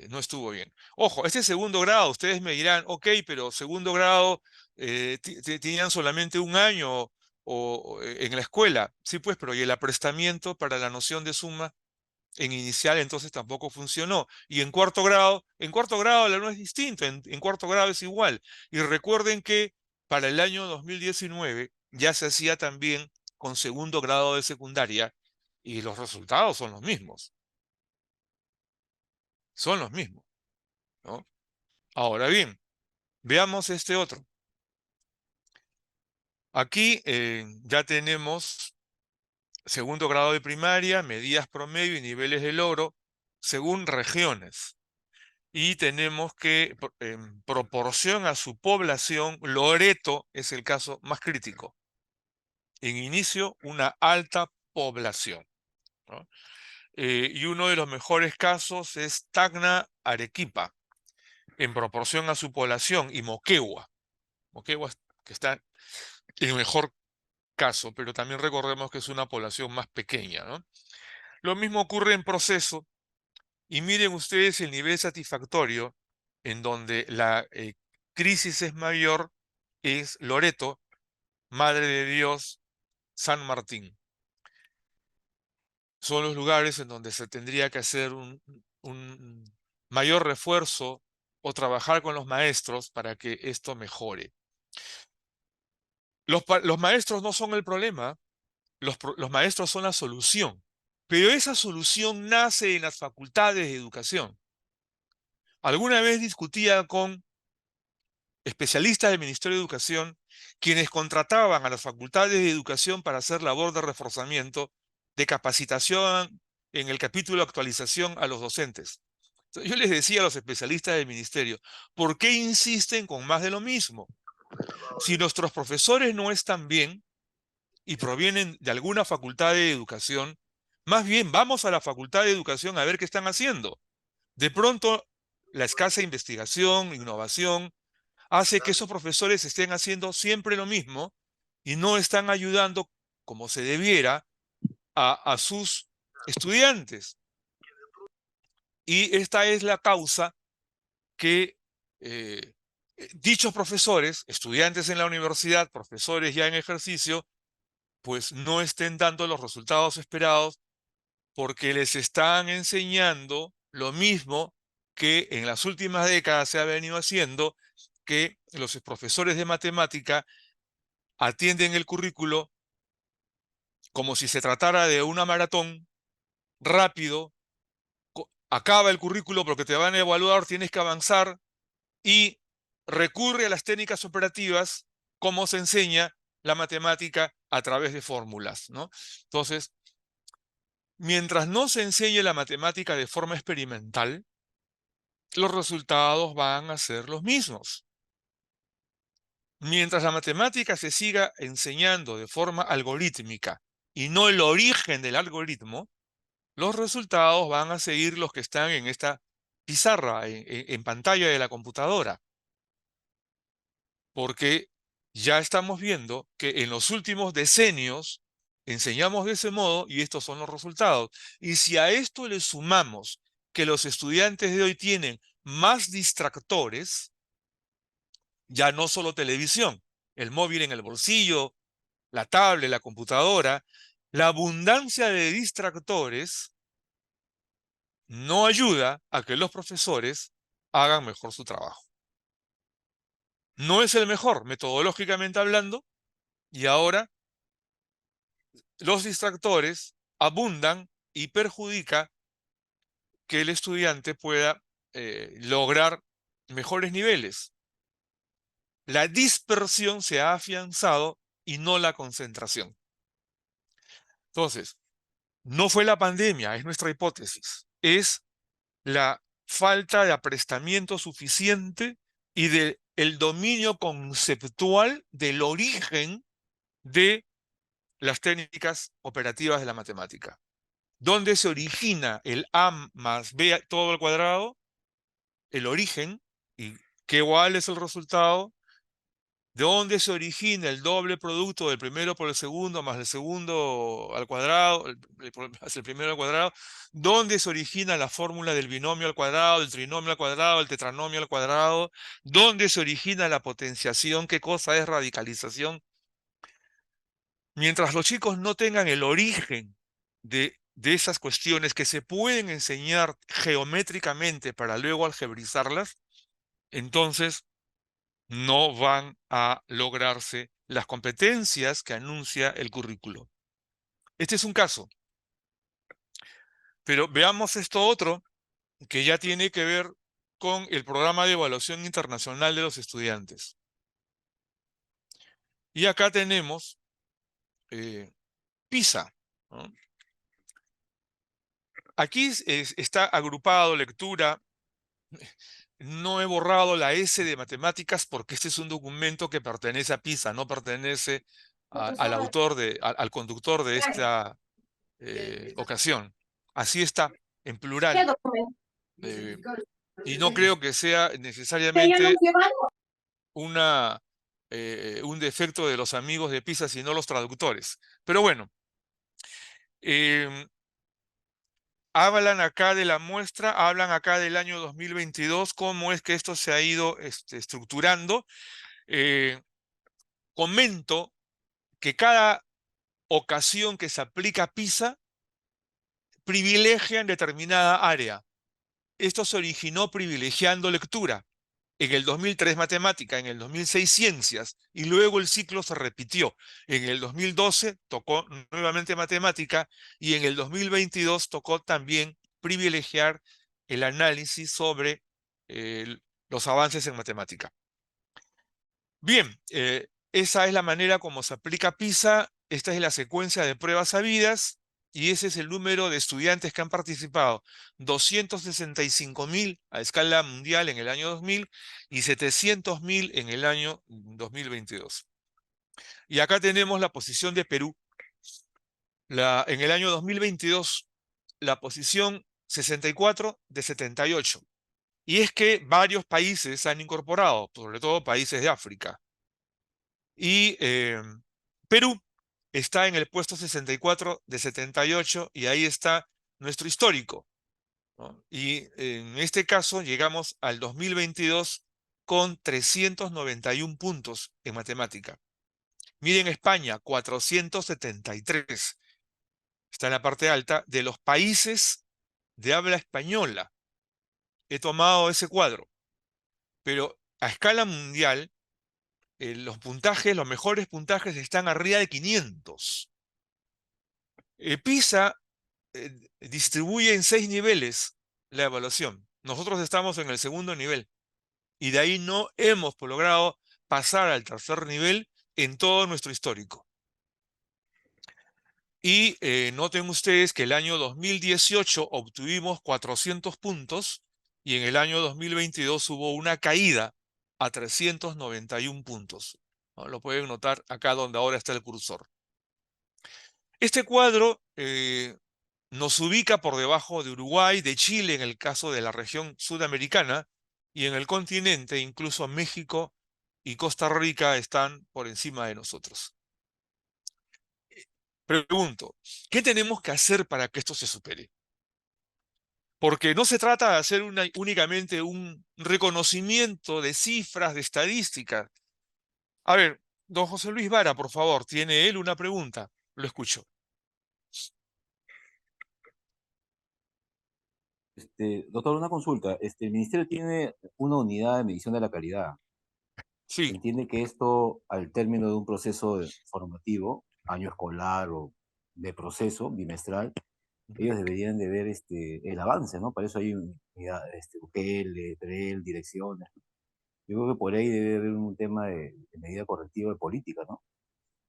no estuvo bien. Ojo, este segundo grado, ustedes me dirán, ok, pero segundo grado tenían solamente un año en la escuela. Sí, pues, pero ¿y el aprestamiento para la noción de suma en inicial entonces tampoco funcionó? Y en cuarto grado no es distinto, en cuarto grado es igual. Y recuerden que para el año 2019 ya se hacía también con segundo grado de secundaria y los resultados son los mismos, son los mismos, ¿no? Ahora bien, veamos este otro. Aquí ya tenemos segundo grado de primaria, medidas promedio y niveles de logro según regiones. Y tenemos que, en proporción a su población, Loreto es el caso más crítico. En inicio, una alta población, ¿no? Y uno de los mejores casos es Tacna, Arequipa, en proporción a su población, y Moquegua. Moquegua que está en mejor caso, pero también recordemos que es una población más pequeña, ¿no? Lo mismo ocurre en Proceso, y miren ustedes el nivel satisfactorio en donde la crisis es mayor, es Loreto, Madre de Dios, San Martín. Son los lugares en donde se tendría que hacer un mayor refuerzo o trabajar con los maestros para que esto mejore. Los maestros no son el problema, los maestros son la solución, pero esa solución nace en las facultades de educación. Alguna vez discutía con especialistas del Ministerio de Educación, quienes contrataban a las facultades de educación para hacer labor de reforzamiento, de capacitación en el capítulo actualización a los docentes. Yo les decía a los especialistas del ministerio, ¿por qué insisten con más de lo mismo? Si nuestros profesores no están bien y provienen de alguna facultad de educación, más bien vamos a la facultad de educación a ver qué están haciendo. De pronto, la escasa investigación, innovación, hace que esos profesores estén haciendo siempre lo mismo y no están ayudando como se debiera a sus estudiantes. Y esta es la causa que dichos profesores, estudiantes en la universidad, profesores ya en ejercicio, pues no estén dando los resultados esperados porque les están enseñando lo mismo que en las últimas décadas se ha venido haciendo, que los profesores de matemática atienden el currículo como si se tratara de una maratón, rápido, acaba el currículo porque te van a evaluar, tienes que avanzar y recurre a las técnicas operativas como se enseña la matemática a través de fórmulas, ¿no? Entonces, mientras no se enseñe la matemática de forma experimental, los resultados van a ser los mismos. Mientras la matemática se siga enseñando de forma algorítmica y no el origen del algoritmo, los resultados van a seguir los que están en esta pizarra, en pantalla de la computadora, porque ya estamos viendo que en los últimos decenios enseñamos de ese modo y estos son los resultados. Y si a esto le sumamos que los estudiantes de hoy tienen más distractores, Ya no solo televisión, el móvil en el bolsillo, la tablet, la computadora, la abundancia de distractores no ayuda a que los profesores hagan mejor su trabajo. No es el mejor, metodológicamente hablando, y ahora los distractores abundan y perjudica que el estudiante pueda lograr mejores niveles. La dispersión se ha afianzado y no la concentración. Entonces, no fue la pandemia, es nuestra hipótesis. Es la falta de aprestamiento suficiente y de el dominio conceptual del origen de las técnicas operativas de la matemática. ¿Dónde se origina el A más B todo al cuadrado? El origen, y qué igual es el resultado. ¿De dónde se origina el doble producto del primero por el segundo más el segundo al cuadrado, más el primero al cuadrado? ¿Dónde se origina la fórmula del binomio al cuadrado, del trinomio al cuadrado, del tetranomio al cuadrado? ¿Dónde se origina la potenciación? ¿Qué cosa es radicalización? Mientras los chicos no tengan el origen de esas cuestiones que se pueden enseñar geométricamente para luego algebrizarlas, entonces no van a lograrse las competencias que anuncia el currículo. Este es un caso, pero veamos esto otro que ya tiene que ver con el programa de evaluación internacional de los estudiantes. Y acá tenemos PISA, ¿no? Aquí está agrupado lectura. No he borrado la S de matemáticas porque este es un documento que pertenece a PISA, no pertenece al autor, al conductor de esta ocasión. Así está, en plural. Eh, y no creo que sea necesariamente un defecto de los amigos de PISA, sino los traductores. Pero bueno, hablan acá de la muestra, hablan acá del año 2022, cómo es que esto se ha ido estructurando. Comento que cada ocasión que se aplica PISA privilegia en determinada área. Esto se originó privilegiando lectura. En el 2003 matemática, en el 2006 ciencias, y luego el ciclo se repitió. En el 2012 tocó nuevamente matemática y en el 2022 tocó también privilegiar el análisis sobre eh, los avances en matemática. Bien, esa es la manera como se aplica PISA. Esta es la secuencia de pruebas sabidas y ese es el número de estudiantes que han participado. 265.000 a escala mundial en el año 2000 y 700.000 en el año 2022. Y acá tenemos la posición de Perú. En el año 2022, la posición 64 de 78. Y es que varios países han incorporado, sobre todo países de África. Y Perú está en el puesto 64 de 78 y ahí está nuestro histórico, ¿no? Y en este caso llegamos al 2022 con 391 puntos en matemática. Miren España, 473. Está en la parte alta de los países de habla española. He tomado ese cuadro, pero a escala mundial, los puntajes, los mejores puntajes están arriba de 500. PISA distribuye en 6 niveles la evaluación. Nosotros estamos en el segundo nivel y de ahí no hemos logrado pasar al tercer nivel en todo nuestro histórico. Y noten ustedes que el año 2018 obtuvimos 400 puntos y en el año 2022 hubo una caída a 391 puntos, ¿no? Lo pueden notar acá donde ahora está el cursor. Este cuadro nos ubica por debajo de Uruguay, de Chile, en el caso de la región sudamericana, y en el continente, incluso México y Costa Rica están por encima de nosotros. Pregunto, ¿qué tenemos que hacer para que esto se supere? Porque no se trata de hacer únicamente un reconocimiento de cifras, de estadísticas. A ver, don José Luis Vara, por favor, tiene él una pregunta. Lo escucho. Doctor, una consulta. El ministerio tiene una unidad de medición de la calidad. Se Sí. entiende que esto, al término de un proceso formativo, año escolar o de proceso bimestral, Ujú. ellos deberían de ver el avance, ¿no? Para eso hay unidad, UGL, TREL, direcciones. Yo creo que por ahí debe haber un tema de medida correctiva de política, ¿no?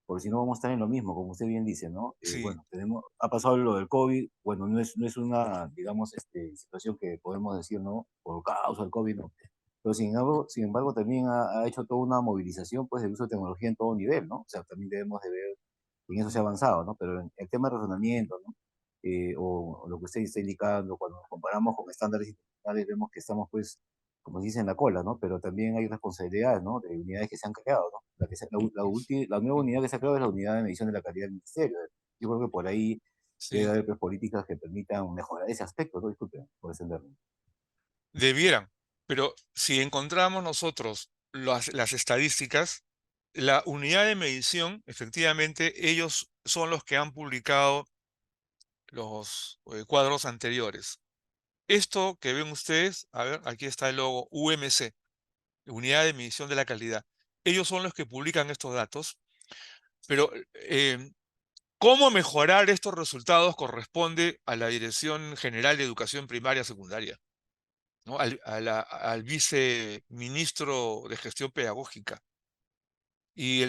Porque si no vamos a estar en lo mismo, como usted bien dice, ¿no? Sí, Bueno, ha pasado lo del COVID, bueno, no es una, digamos, situación que podemos decir, ¿no? Por causa del COVID, no. Pero sin embargo también ha hecho toda una movilización, pues, del uso de tecnología en todo nivel, ¿no? O sea, también debemos de ver, en eso se ha avanzado, ¿no? Pero en el tema de razonamiento, ¿no? O lo que usted está indicando, cuando nos comparamos con estándares internacionales, vemos que estamos, pues, como se dice, en la cola, ¿no? Pero también hay responsabilidades, ¿no? De unidades que se han creado, ¿no? La nueva unidad que se ha creado es la unidad de medición de la calidad del ministerio. Yo creo que por ahí debe sí. haber, pues, políticas que permitan mejorar ese aspecto, ¿no? Disculpe por extenderme. Debieran. Pero si encontramos nosotros las estadísticas, la unidad de medición, efectivamente, ellos son los que han publicado los cuadros anteriores. Esto que ven ustedes, a ver, aquí está el logo UMC, Unidad de Medición de la Calidad. Ellos son los que publican estos datos, pero cómo mejorar estos resultados corresponde a la Dirección General de Educación Primaria Secundaria, ¿no? Al viceministro de Gestión Pedagógica. Y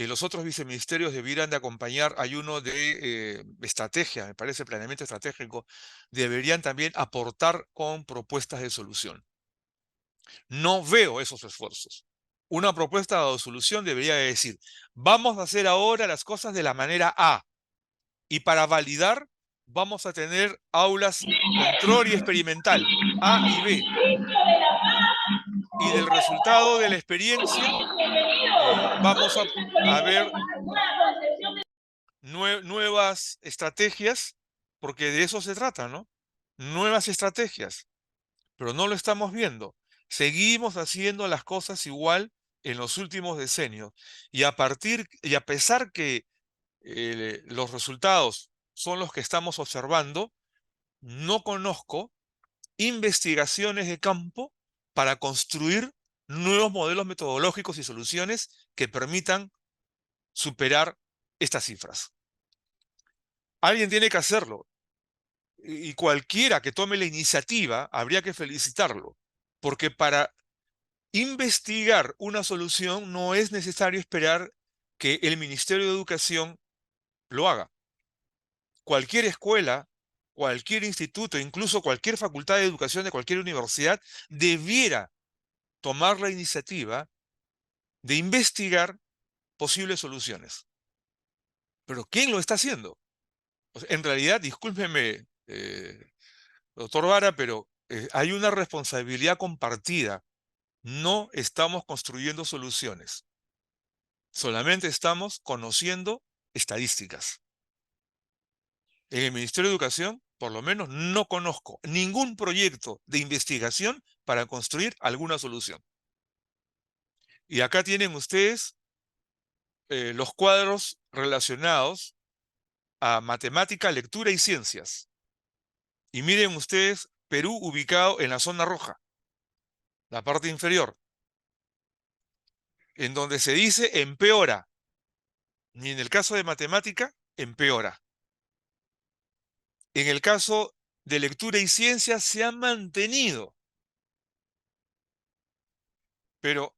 los otros viceministerios debieran de acompañar. Hay uno de estrategia, me parece planeamiento estratégico, deberían también aportar con propuestas de solución. No veo esos esfuerzos. Una propuesta de solución debería de decir, vamos a hacer ahora las cosas de la manera A, y para validar vamos a tener aulas control y experimental, A y B, y del resultado de la experiencia vamos a ver nuevas estrategias, porque de eso se trata, ¿no? Nuevas estrategias, pero no lo estamos viendo. Seguimos haciendo las cosas igual en los últimos decenios, y a pesar que los resultados son los que estamos observando, no conozco investigaciones de campo para construir nuevos modelos metodológicos y soluciones que permitan superar estas cifras. Alguien tiene que hacerlo, y cualquiera que tome la iniciativa habría que felicitarlo, porque para investigar una solución no es necesario esperar que el Ministerio de Educación lo haga. Cualquier escuela, cualquier instituto, incluso cualquier facultad de educación de cualquier universidad, debiera tomar la iniciativa de investigar posibles soluciones. Pero ¿quién lo está haciendo? O sea, en realidad, discúlpeme, doctor Vara, pero hay una responsabilidad compartida. No estamos construyendo soluciones, solamente estamos conociendo estadísticas. En el Ministerio de Educación, por lo menos, no conozco ningún proyecto de investigación para construir alguna solución. Y acá tienen ustedes los cuadros relacionados a matemática, lectura y ciencias. Y miren ustedes, Perú ubicado en la zona roja, la parte inferior, en donde se dice empeora. Ni en el caso de matemática, empeora. En el caso de lectura y ciencias se ha mantenido. Pero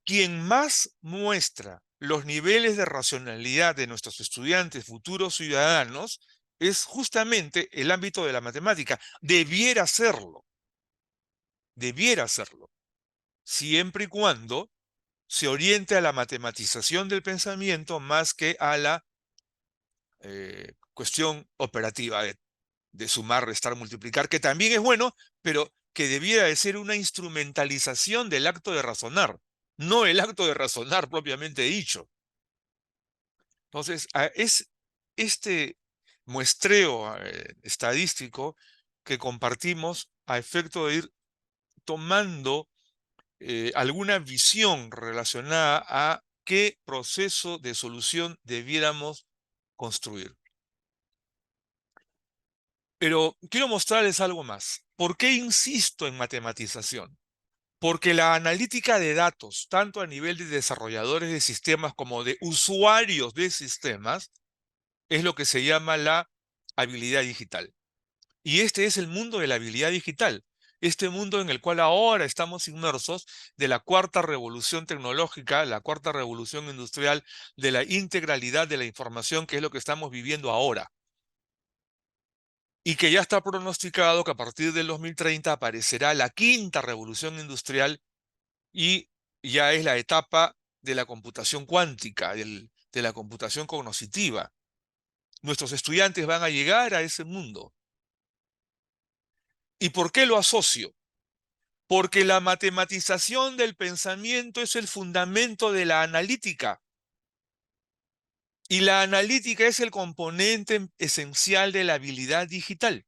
quien más muestra los niveles de racionalidad de nuestros estudiantes, futuros ciudadanos, es justamente el ámbito de la matemática. Debiera serlo, siempre y cuando se oriente a la matematización del pensamiento más que a la cuestión operativa de sumar, restar, multiplicar, que también es bueno, pero que debiera de ser una instrumentalización del acto de razonar, no el acto de razonar propiamente dicho. Entonces, es este muestreo estadístico que compartimos a efecto de ir tomando alguna visión relacionada a qué proceso de solución debiéramos construir. Pero quiero mostrarles algo más. ¿Por qué insisto en matematización? Porque la analítica de datos, tanto a nivel de desarrolladores de sistemas como de usuarios de sistemas, es lo que se llama la habilidad digital. Y este es el mundo de la habilidad digital. Este mundo en el cual ahora estamos inmersos de la cuarta revolución tecnológica, la cuarta revolución industrial, de la integralidad de la información, que es lo que estamos viviendo ahora. Y que ya está pronosticado que a partir del 2030 aparecerá la quinta revolución industrial y ya es la etapa de la computación cuántica, de la computación cognitiva. Nuestros estudiantes van a llegar a ese mundo. ¿Y por qué lo asocio? Porque la matematización del pensamiento es el fundamento de la analítica. Y la analítica es el componente esencial de la habilidad digital.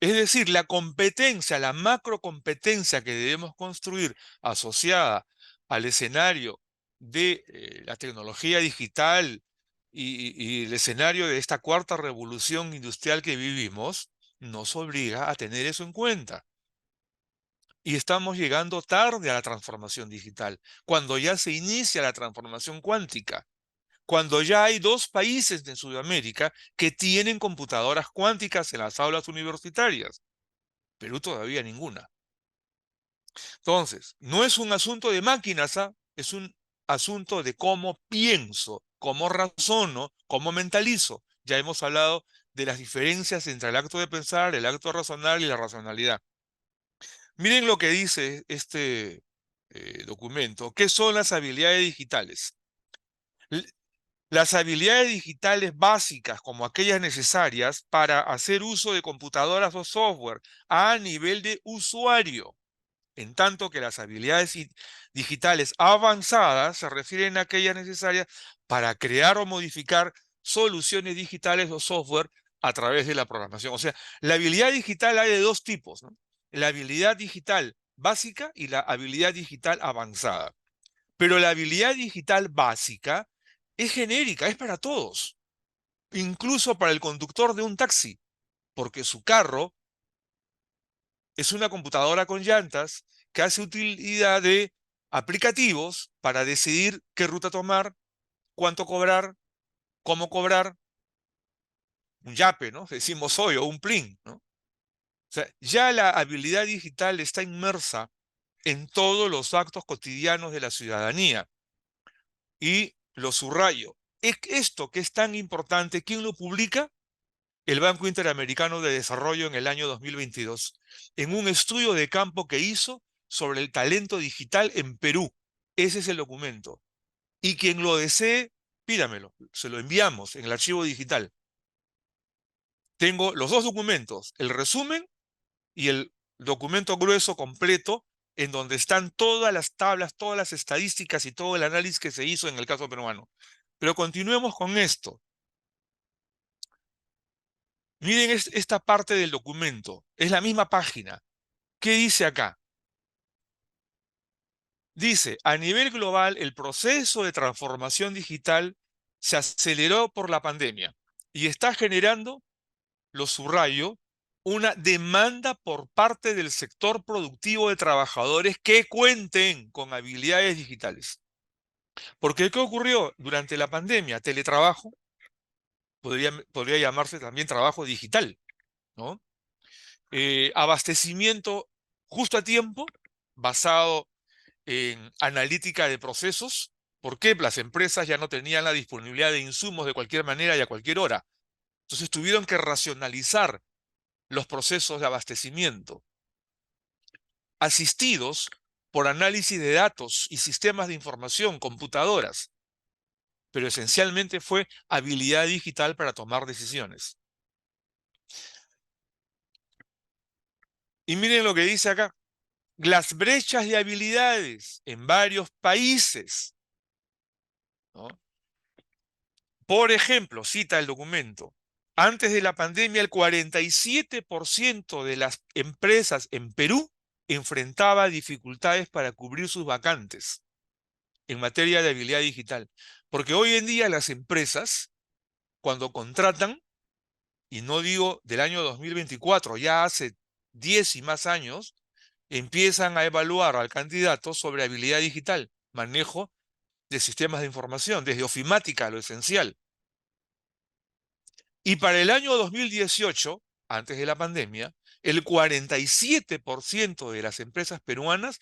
Es decir, la competencia, la macrocompetencia que debemos construir asociada al escenario de la tecnología digital y el escenario de esta cuarta revolución industrial que vivimos, nos obliga a tener eso en cuenta. Y estamos llegando tarde a la transformación digital, cuando ya se inicia la transformación cuántica, cuando ya hay 2 países de Sudamérica que tienen computadoras cuánticas en las aulas universitarias. Perú todavía ninguna. Entonces, no es un asunto de máquinas, ¿ah? Es un asunto de cómo pienso, cómo razono, cómo mentalizo. Ya hemos hablado de las diferencias entre el acto de pensar, el acto de razonar y la racionalidad. Miren lo que dice este documento. ¿Qué son las habilidades digitales? L- Las habilidades digitales básicas, como aquellas necesarias para hacer uso de computadoras o software a nivel de usuario, en tanto que las habilidades digitales avanzadas se refieren a aquellas necesarias para crear o modificar soluciones digitales o software a través de la programación. O sea, la habilidad digital hay de 2 tipos, ¿no? La habilidad digital básica y la habilidad digital avanzada. Pero la habilidad digital básica es genérica, es para todos, incluso para el conductor de un taxi, porque su carro es una computadora con llantas que hace utilidad de aplicativos para decidir qué ruta tomar, cuánto cobrar, cómo cobrar, un yape, ¿no? Decimos hoy, o un plin, ¿no? O sea, ya la habilidad digital está inmersa en todos los actos cotidianos de la ciudadanía. Y lo subrayo. Esto que es tan importante, ¿quién lo publica? El Banco Interamericano de Desarrollo en el año 2022, en un estudio de campo que hizo sobre el talento digital en Perú. Ese es el documento. Y quien lo desee, pídamelo. Se lo enviamos en el archivo digital. Tengo los 2 documentos, el resumen y el documento grueso completo, en donde están todas las tablas, todas las estadísticas y todo el análisis que se hizo en el caso peruano. Pero continuemos con esto. Miren esta parte del documento. Es la misma página. ¿Qué dice acá? Dice, a nivel global, el proceso de transformación digital se aceleró por la pandemia y está generando, lo subrayo, una demanda por parte del sector productivo de trabajadores que cuenten con habilidades digitales. Porque ¿qué ocurrió durante la pandemia? Teletrabajo, podría llamarse también trabajo digital, ¿no? Abastecimiento justo a tiempo, basado en analítica de procesos. ¿Por qué? Las empresas ya no tenían la disponibilidad de insumos de cualquier manera y a cualquier hora. Entonces tuvieron que racionalizar los procesos de abastecimiento, asistidos por análisis de datos y sistemas de información, computadoras, pero esencialmente fue habilidad digital para tomar decisiones. Y miren lo que dice acá, las brechas de habilidades en varios países, ¿no? Por ejemplo, cita el documento, Antes de la pandemia, el 47% de las empresas en Perú enfrentaba dificultades para cubrir sus vacantes en materia de habilidad digital. Porque hoy en día las empresas, cuando contratan, y no digo del año 2024, ya hace 10 y más años, empiezan a evaluar al candidato sobre habilidad digital, manejo de sistemas de información, desde ofimática, lo esencial. Y para el año 2018, antes de la pandemia, el 47% de las empresas peruanas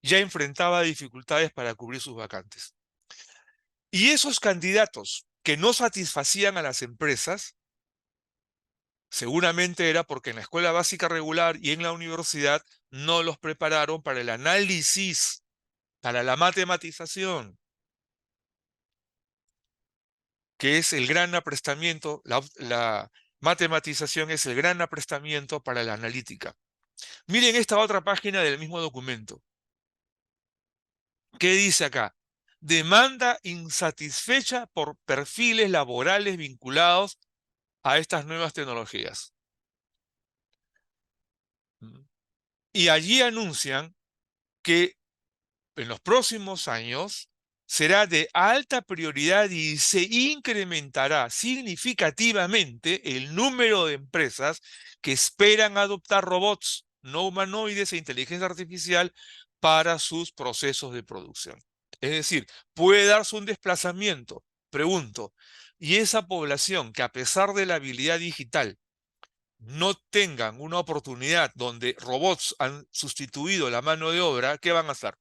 ya enfrentaba dificultades para cubrir sus vacantes. Y esos candidatos que no satisfacían a las empresas, seguramente era porque en la escuela básica regular y en la universidad no los prepararon para el análisis, para la matematización, que es el gran aprestamiento, la matematización es el gran aprestamiento para la analítica. Miren esta otra página del mismo documento. ¿Qué dice acá? Demanda insatisfecha por perfiles laborales vinculados a estas nuevas tecnologías. Y allí anuncian que en los próximos años será de alta prioridad y se incrementará significativamente el número de empresas que esperan adoptar robots no humanoides e inteligencia artificial para sus procesos de producción. Es decir, puede darse un desplazamiento. Pregunto, ¿y esa población que a pesar de la habilidad digital no tengan una oportunidad donde robots han sustituido la mano de obra, qué van a hacer?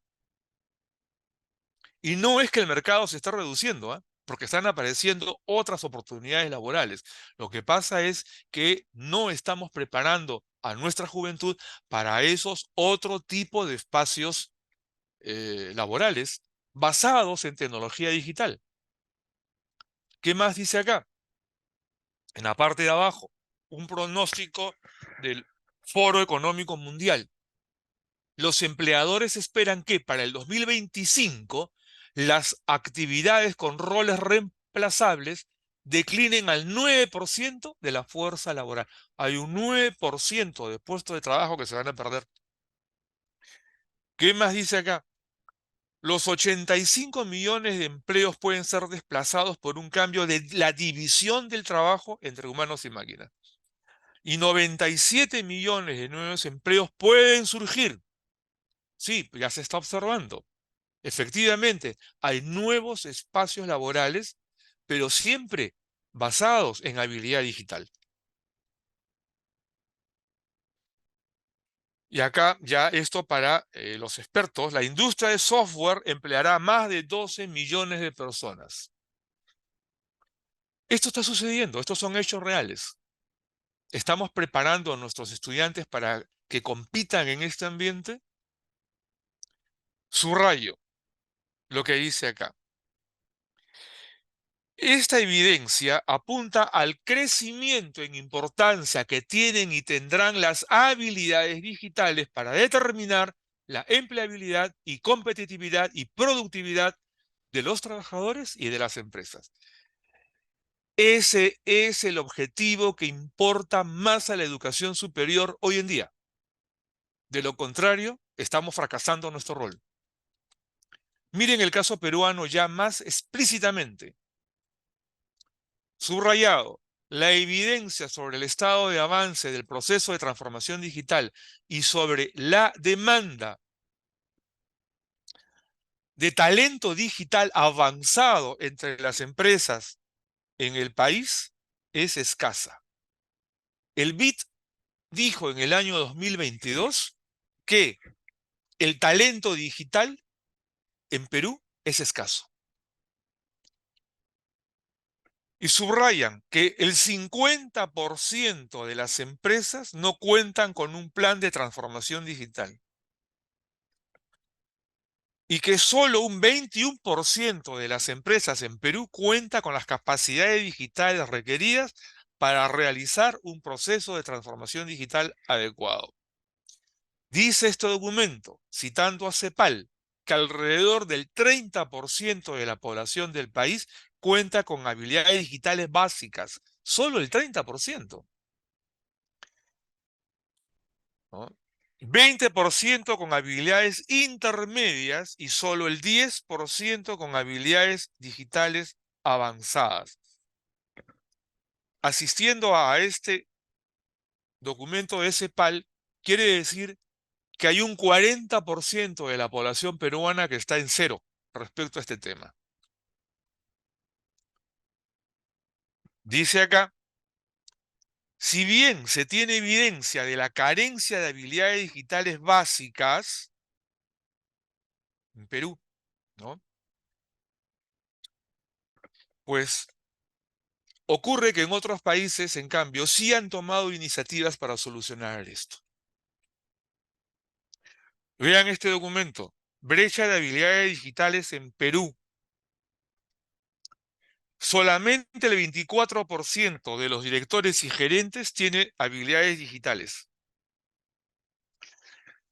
Y no es que el mercado se está reduciendo, ¿ah? Porque están apareciendo otras oportunidades laborales. Lo que pasa es que no estamos preparando a nuestra juventud para esos otro tipo de espacios laborales basados en tecnología digital. ¿Qué más dice acá? En la parte de abajo, un pronóstico del Foro Económico Mundial. Los empleadores esperan que para el 2025 las actividades con roles reemplazables declinen al 9% de la fuerza laboral. Hay un 9% de puestos de trabajo que se van a perder. ¿Qué más dice acá? Los 85 millones de empleos pueden ser desplazados por un cambio de la división del trabajo entre humanos y máquinas. Y 97 millones de nuevos empleos pueden surgir. Sí, ya se está observando. Efectivamente, hay nuevos espacios laborales, pero siempre basados en habilidad digital. Y acá ya esto para los expertos, la industria de software empleará más de 12 millones de personas. Esto está sucediendo, estos son hechos reales. ¿Estamos preparando a nuestros estudiantes para que compitan en este ambiente? Subrayo lo que dice acá. Esta evidencia apunta al crecimiento en importancia que tienen y tendrán las habilidades digitales para determinar la empleabilidad y competitividad y productividad de los trabajadores y de las empresas. Ese es el objetivo que importa más a la educación superior hoy en día. De lo contrario, estamos fracasando en nuestro rol. Miren el caso peruano ya más explícitamente. Subrayado, la evidencia sobre el estado de avance del proceso de transformación digital y sobre la demanda de talento digital avanzado entre las empresas en el país es escasa. El BID dijo en el año 2022 que el talento digital en Perú es escaso. Y subrayan que el 50% de las empresas no cuentan con un plan de transformación digital. Y que solo un 21% de las empresas en Perú cuenta con las capacidades digitales requeridas para realizar un proceso de transformación digital adecuado. Dice este documento, citando a CEPAL, que alrededor del 30% de la población del país cuenta con habilidades digitales básicas, Solo el 30%, ¿no? 20% con habilidades intermedias y solo el 10% con habilidades digitales avanzadas. Asistiendo a este documento de CEPAL, quiere decir que hay un 40% de la población peruana que está en cero respecto a este tema. Dice acá, si bien se tiene evidencia de la carencia de habilidades digitales básicas en Perú, ¿no? Pues ocurre que en otros países, en cambio, sí han tomado iniciativas para solucionar esto. Vean este documento, brecha de habilidades digitales en Perú. Solamente el 24% de los directores y gerentes tiene habilidades digitales.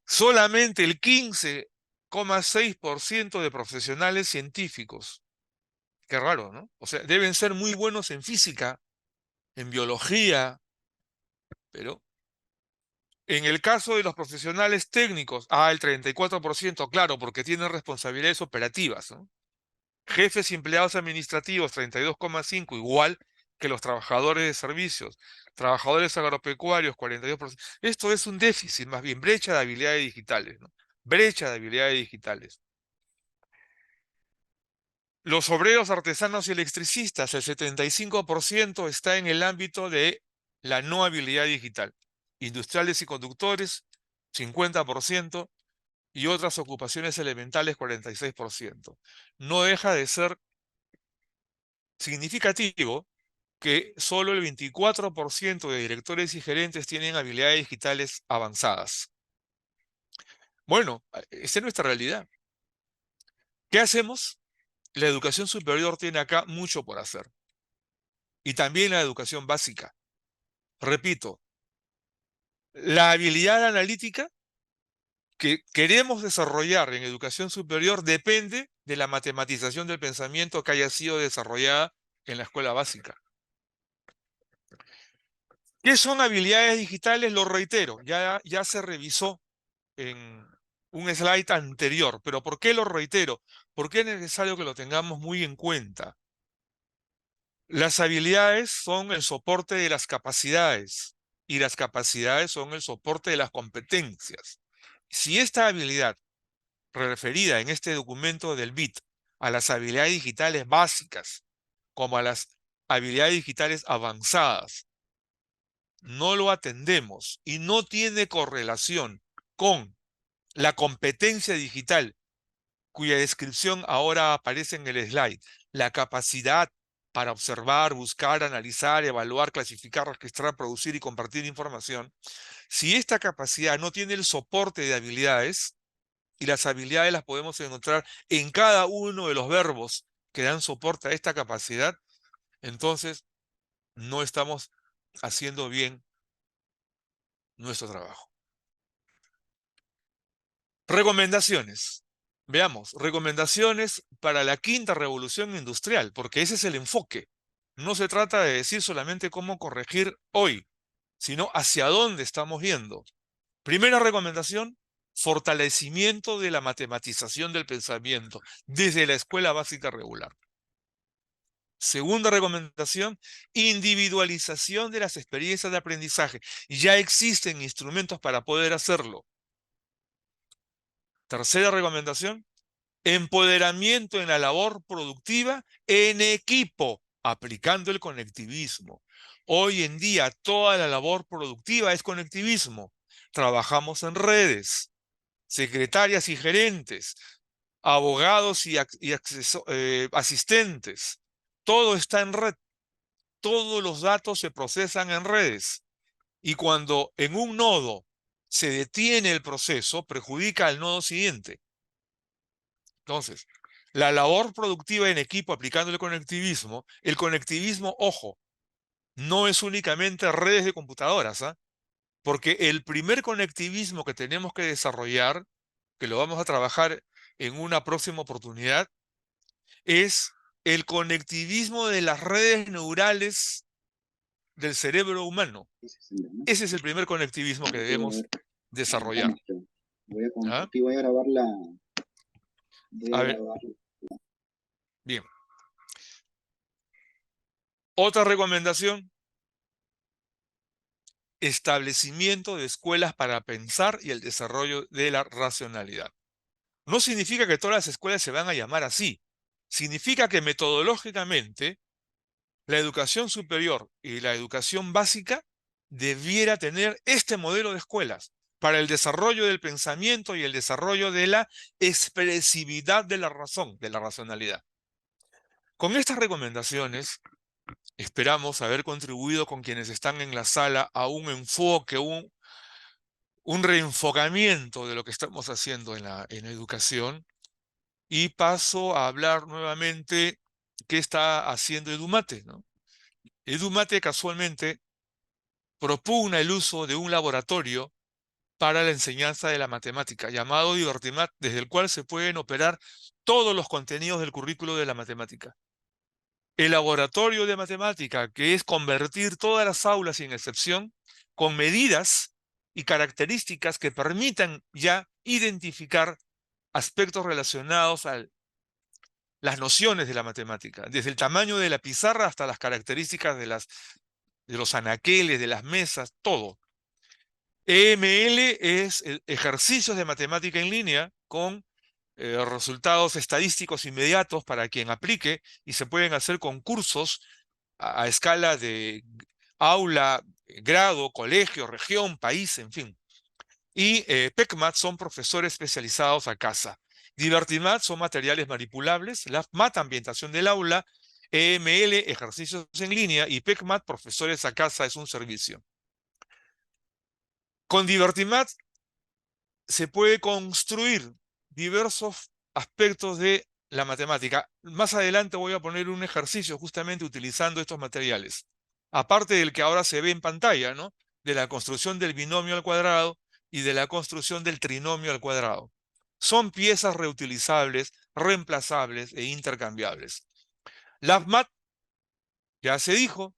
Solamente el 15,6% de profesionales científicos. Qué raro, ¿no? O sea, deben ser muy buenos en física, en biología, pero en el caso de los profesionales técnicos, el 34%, claro, porque tienen responsabilidades operativas, ¿no? Jefes y empleados administrativos, 32,5%, igual que los trabajadores de servicios. Trabajadores agropecuarios, 42%. Esto es un déficit, más bien, brecha de habilidades digitales, ¿no? Brecha de habilidades digitales. Los obreros, artesanos y electricistas, el 75% está en el ámbito de la no habilidad digital. Industriales y conductores, 50%, y otras ocupaciones elementales, 46%. No deja de ser significativo que solo el 24% de directores y gerentes tienen habilidades digitales avanzadas. Bueno, esa es nuestra realidad. ¿Qué hacemos? La educación superior tiene acá mucho por hacer. Y también la educación básica. Repito, la habilidad analítica que queremos desarrollar en educación superior depende de la matematización del pensamiento que haya sido desarrollada en la escuela básica. ¿Qué son habilidades digitales? Lo reitero, ya se revisó en un slide anterior, pero ¿por qué lo reitero? Porque es necesario que lo tengamos muy en cuenta. Las habilidades son el soporte de las capacidades y las capacidades son el soporte de las competencias. Si esta habilidad referida en este documento del BIT a las habilidades digitales básicas como a las habilidades digitales avanzadas, no lo atendemos y no tiene correlación con la competencia digital cuya descripción ahora aparece en el slide, la capacidad para observar, buscar, analizar, evaluar, clasificar, registrar, producir y compartir información. Si esta capacidad no tiene el soporte de habilidades, y las habilidades las podemos encontrar en cada uno de los verbos que dan soporte a esta capacidad, entonces no estamos haciendo bien nuestro trabajo. Recomendaciones. Veamos, recomendaciones para la quinta revolución industrial, porque ese es el enfoque. No se trata de decir solamente cómo corregir hoy, sino hacia dónde estamos yendo. Primera recomendación, fortalecimiento de la matematización del pensamiento desde la escuela básica regular. Segunda recomendación, individualización de las experiencias de aprendizaje. Ya existen instrumentos para poder hacerlo. Tercera recomendación, empoderamiento en la labor productiva en equipo, aplicando el conectivismo. Hoy en día toda la labor productiva es conectivismo. Trabajamos en redes, secretarias y gerentes, abogados y asistentes. Todo está en red. Todos los datos se procesan en redes. Y cuando en un nodo se detiene el proceso, perjudica al nodo siguiente. Entonces, la labor productiva en equipo aplicando el conectivismo, ojo, no es únicamente redes de computadoras, ¿ah? Porque el primer conectivismo que tenemos que desarrollar, que lo vamos a trabajar en una próxima oportunidad, es el conectivismo de las redes neurales del cerebro humano. Ese es el primer conectivismo que debemos desarrollar. ¿Ah? Aquí voy a grabar la... A ver, bien. Otra recomendación: establecimiento de escuelas para pensar y el desarrollo de la racionalidad. No significa que todas las escuelas se van a llamar así. Significa que metodológicamente la educación superior y la educación básica debiera tener este modelo de escuelas para el desarrollo del pensamiento y el desarrollo de la expresividad de la razón, de la racionalidad. Con estas recomendaciones, esperamos haber contribuido con quienes están en la sala a un enfoque, un reenfocamiento de lo que estamos haciendo en educación. Y paso a hablar nuevamente qué está haciendo Edumate, ¿no? Edumate casualmente propugna el uso de un laboratorio para la enseñanza de la matemática, llamado Divertimat, desde el cual se pueden operar todos los contenidos del currículo de la matemática. El laboratorio de matemática, que es convertir todas las aulas sin excepción con medidas y características que permitan ya identificar aspectos relacionados a las nociones de la matemática, desde el tamaño de la pizarra hasta las características de los anaqueles, de las mesas, todo. EML es ejercicios de matemática en línea con resultados estadísticos inmediatos para quien aplique, y se pueden hacer concursos a escala de aula, grado, colegio, región, país, en fin. Y PECMAT son profesores especializados a casa. Divertimat son materiales manipulables, LabMat, ambientación del aula, EML, ejercicios en línea, y PECMAT, profesores a casa, es un servicio. Con Divertimat se puede construir diversos aspectos de la matemática. Más adelante voy a poner un ejercicio justamente utilizando estos materiales. Aparte del que ahora se ve en pantalla, ¿no? De la construcción del binomio al cuadrado y de la construcción del trinomio al cuadrado. Son piezas reutilizables, reemplazables e intercambiables. LabMat, ya se dijo,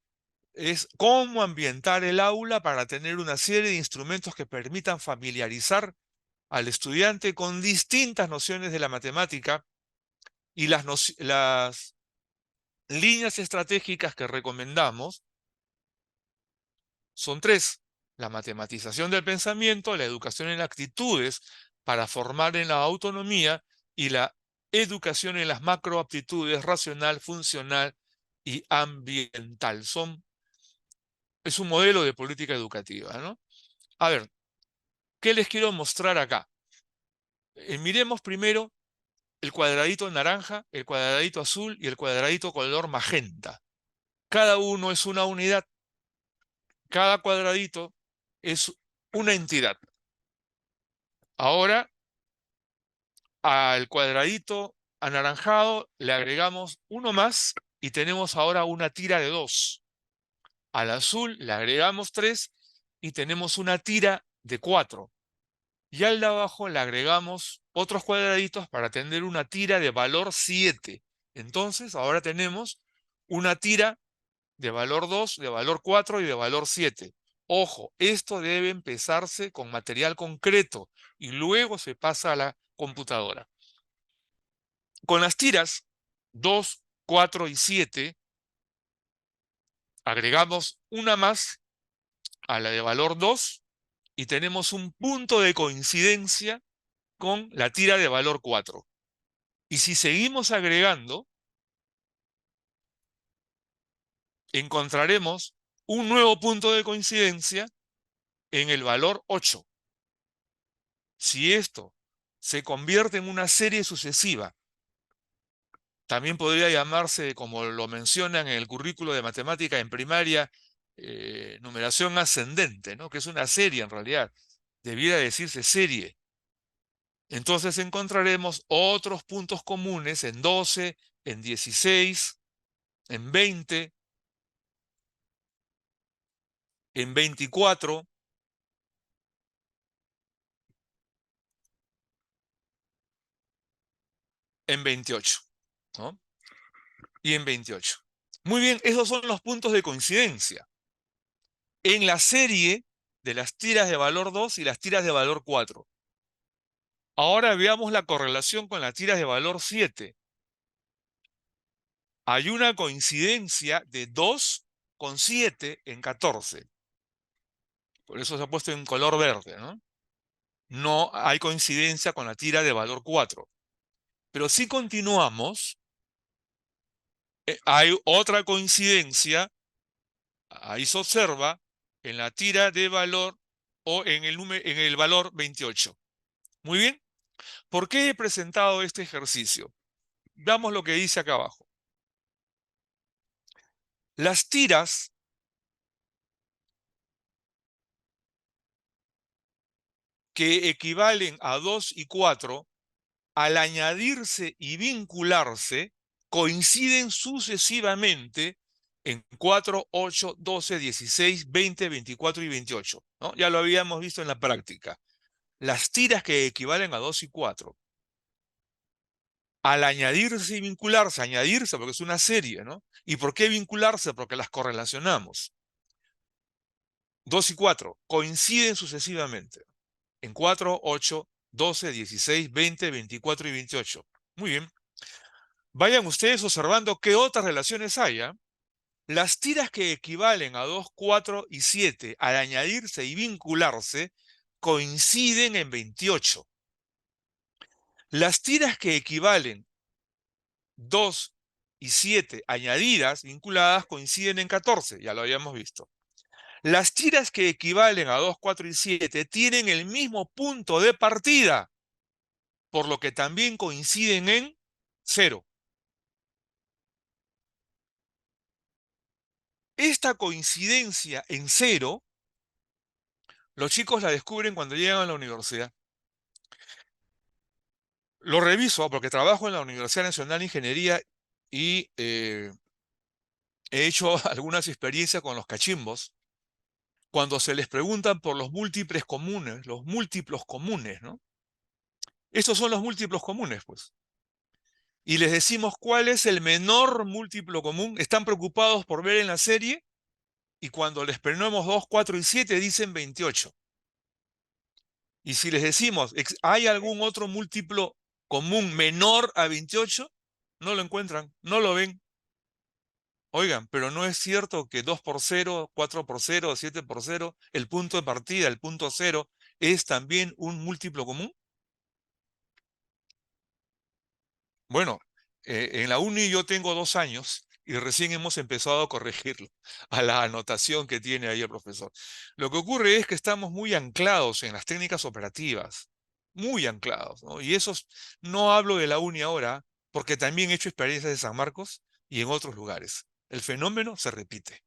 es cómo ambientar el aula para tener una serie de instrumentos que permitan familiarizar al estudiante con distintas nociones de la matemática, y las líneas estratégicas que recomendamos son tres: la matematización del pensamiento, la educación en actitudes para formar en la autonomía, y la educación en las macroaptitudes racional, funcional y ambiental. Es un modelo de política educativa, ¿no? A ver, ¿qué les quiero mostrar acá? Miremos primero el cuadradito naranja, el cuadradito azul y el cuadradito color magenta. Cada uno es una unidad. Cada cuadradito es una entidad. Ahora, al cuadradito anaranjado le agregamos uno más y tenemos ahora una tira de 2. Al azul le agregamos 3 y tenemos una tira de 4. Y al de abajo le agregamos otros cuadraditos para tener una tira de valor 7. Entonces, ahora tenemos una tira de valor 2, de valor 4 y de valor 7. Ojo, esto debe empezarse con material concreto y luego se pasa a la computadora. Con las tiras 2, 4 y 7, agregamos una más a la de valor 2 y tenemos un punto de coincidencia con la tira de valor 4. Y si seguimos agregando, encontraremos un nuevo punto de coincidencia en el valor 8. Si esto se convierte en una serie sucesiva, también podría llamarse, como lo mencionan en el currículo de matemática en primaria, numeración ascendente, ¿no? Que es una serie en realidad. Debiera decirse serie. Entonces encontraremos otros puntos comunes en 12, en 16, en 20, en 24, en 28, ¿no? Y en 28. Muy bien, esos son los puntos de coincidencia. en la serie de las tiras de valor 2 y las tiras de valor 4. Ahora veamos la correlación con las tiras de valor 7. Hay una coincidencia de 2,7 en 14. Por eso se ha puesto en color verde, ¿no? No hay coincidencia con la tira de valor 4. Pero si continuamos, hay otra coincidencia, ahí se observa, en la tira de valor o en el valor 28. Muy bien. ¿Por qué he presentado este ejercicio? Veamos lo que dice acá abajo. Las tiras que equivalen a 2 y 4, al añadirse y vincularse, coinciden sucesivamente en 4, 8, 12, 16, 20, 24 y 28, ¿no? Ya lo habíamos visto en la práctica. Las tiras que equivalen a 2 y 4, al añadirse y vincularse, añadirse porque es una serie, ¿no? ¿Y por qué vincularse? Porque las correlacionamos. 2 y 4 coinciden sucesivamente en 4, 8, 12, 16, 20, 24 y 28. Muy bien. Vayan ustedes observando qué otras relaciones hay, ¿ah? Las tiras que equivalen a 2, 4 y 7 al añadirse y vincularse coinciden en 28. Las tiras que equivalen 2 y 7 añadidas, vinculadas, coinciden en 14, ya lo habíamos visto. Las tiras que equivalen a 2, 4 y 7 tienen el mismo punto de partida, por lo que también coinciden en 0. Esta coincidencia en 0, los chicos la descubren cuando llegan a la universidad. Lo reviso porque trabajo en la Universidad Nacional de Ingeniería y he hecho algunas experiencias con los cachimbos. Cuando se les preguntan por los múltiplos comunes, ¿no? Estos son los múltiplos comunes, pues. Y les decimos cuál es el menor múltiplo común. Están preocupados por ver en la serie y cuando les ponemos 2, 4 y 7 dicen 28. Y si les decimos, ¿hay algún otro múltiplo común menor a 28? No lo encuentran, no lo ven. Oigan, pero no es cierto que 2 por 0, 4 por 0, 7 por 0, el punto de partida, el punto 0, es también un múltiplo común. Bueno, en la uni yo tengo 2 años y recién hemos empezado a corregirlo, a la anotación que tiene ahí el profesor. Lo que ocurre es que estamos muy anclados en las técnicas operativas, muy anclados, ¿no? Y eso no hablo de la uni ahora, porque también he hecho experiencias de San Marcos y en otros lugares. El fenómeno se repite.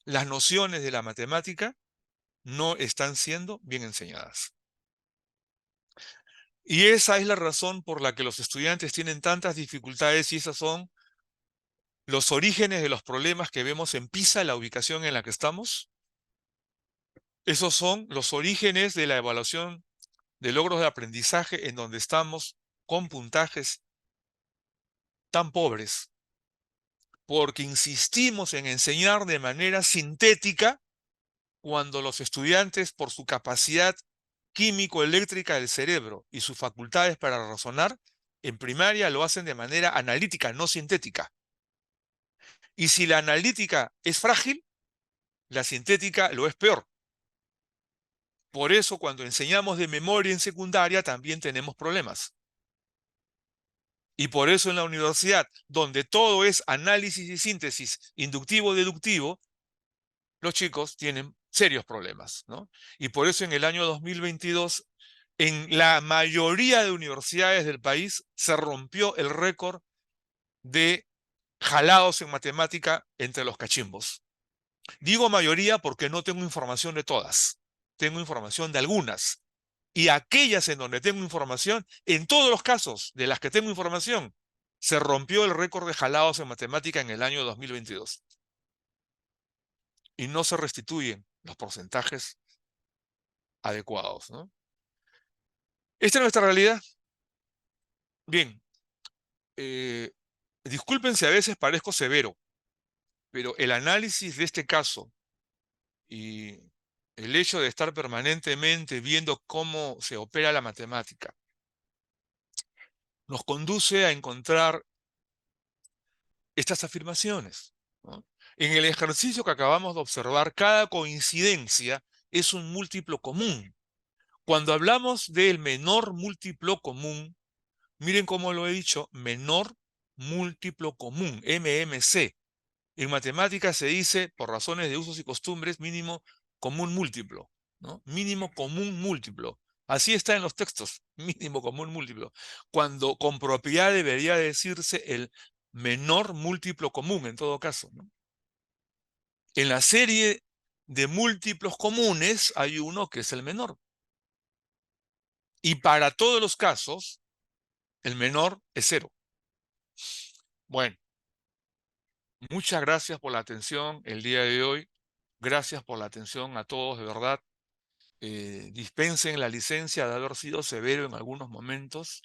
Las nociones de la matemática no están siendo bien enseñadas. Y esa es la razón por la que los estudiantes tienen tantas dificultades y esos son los orígenes de los problemas que vemos en PISA, la ubicación en la que estamos. Esos son los orígenes de la evaluación de logros de aprendizaje en donde estamos con puntajes tan pobres, porque insistimos en enseñar de manera sintética cuando los estudiantes, por su capacidad químico-eléctrica del cerebro y sus facultades para razonar, en primaria lo hacen de manera analítica, no sintética. Y si la analítica es frágil, la sintética lo es peor. Por eso cuando enseñamos de memoria en secundaria también tenemos problemas. Y por eso en la universidad, donde todo es análisis y síntesis inductivo-deductivo, los chicos tienen serios problemas, ¿no? Y por eso en el año 2022, en la mayoría de universidades del país, se rompió el récord de jalados en matemática entre los cachimbos. Digo mayoría porque no tengo información de todas, tengo información de algunas. Y aquellas en donde tengo información, en todos los casos de las que tengo información, se rompió el récord de jalados en matemática en el año 2022. Y no se restituyen los porcentajes adecuados, ¿no? Esta es nuestra realidad. Bien, eh, disculpen si a veces parezco severo, pero el análisis de este caso y el hecho de estar permanentemente viendo cómo se opera la matemática nos conduce a encontrar estas afirmaciones, ¿no? En el ejercicio que acabamos de observar, cada coincidencia es un múltiplo común. Cuando hablamos del menor múltiplo común, miren cómo lo he dicho, menor múltiplo común, MMC. En matemáticas se dice, por razones de usos y costumbres, mínimo común múltiplo, ¿no? Mínimo común múltiplo. Así está en los textos, mínimo común múltiplo. Cuando con propiedad debería decirse el menor múltiplo común, en todo caso, ¿no? En la serie de múltiplos comunes hay uno que es el menor. Y para todos los casos, el menor es cero. Bueno, muchas gracias por la atención el día de hoy. Gracias por la atención a todos, de verdad. Dispensen la licencia de haber sido severo en algunos momentos.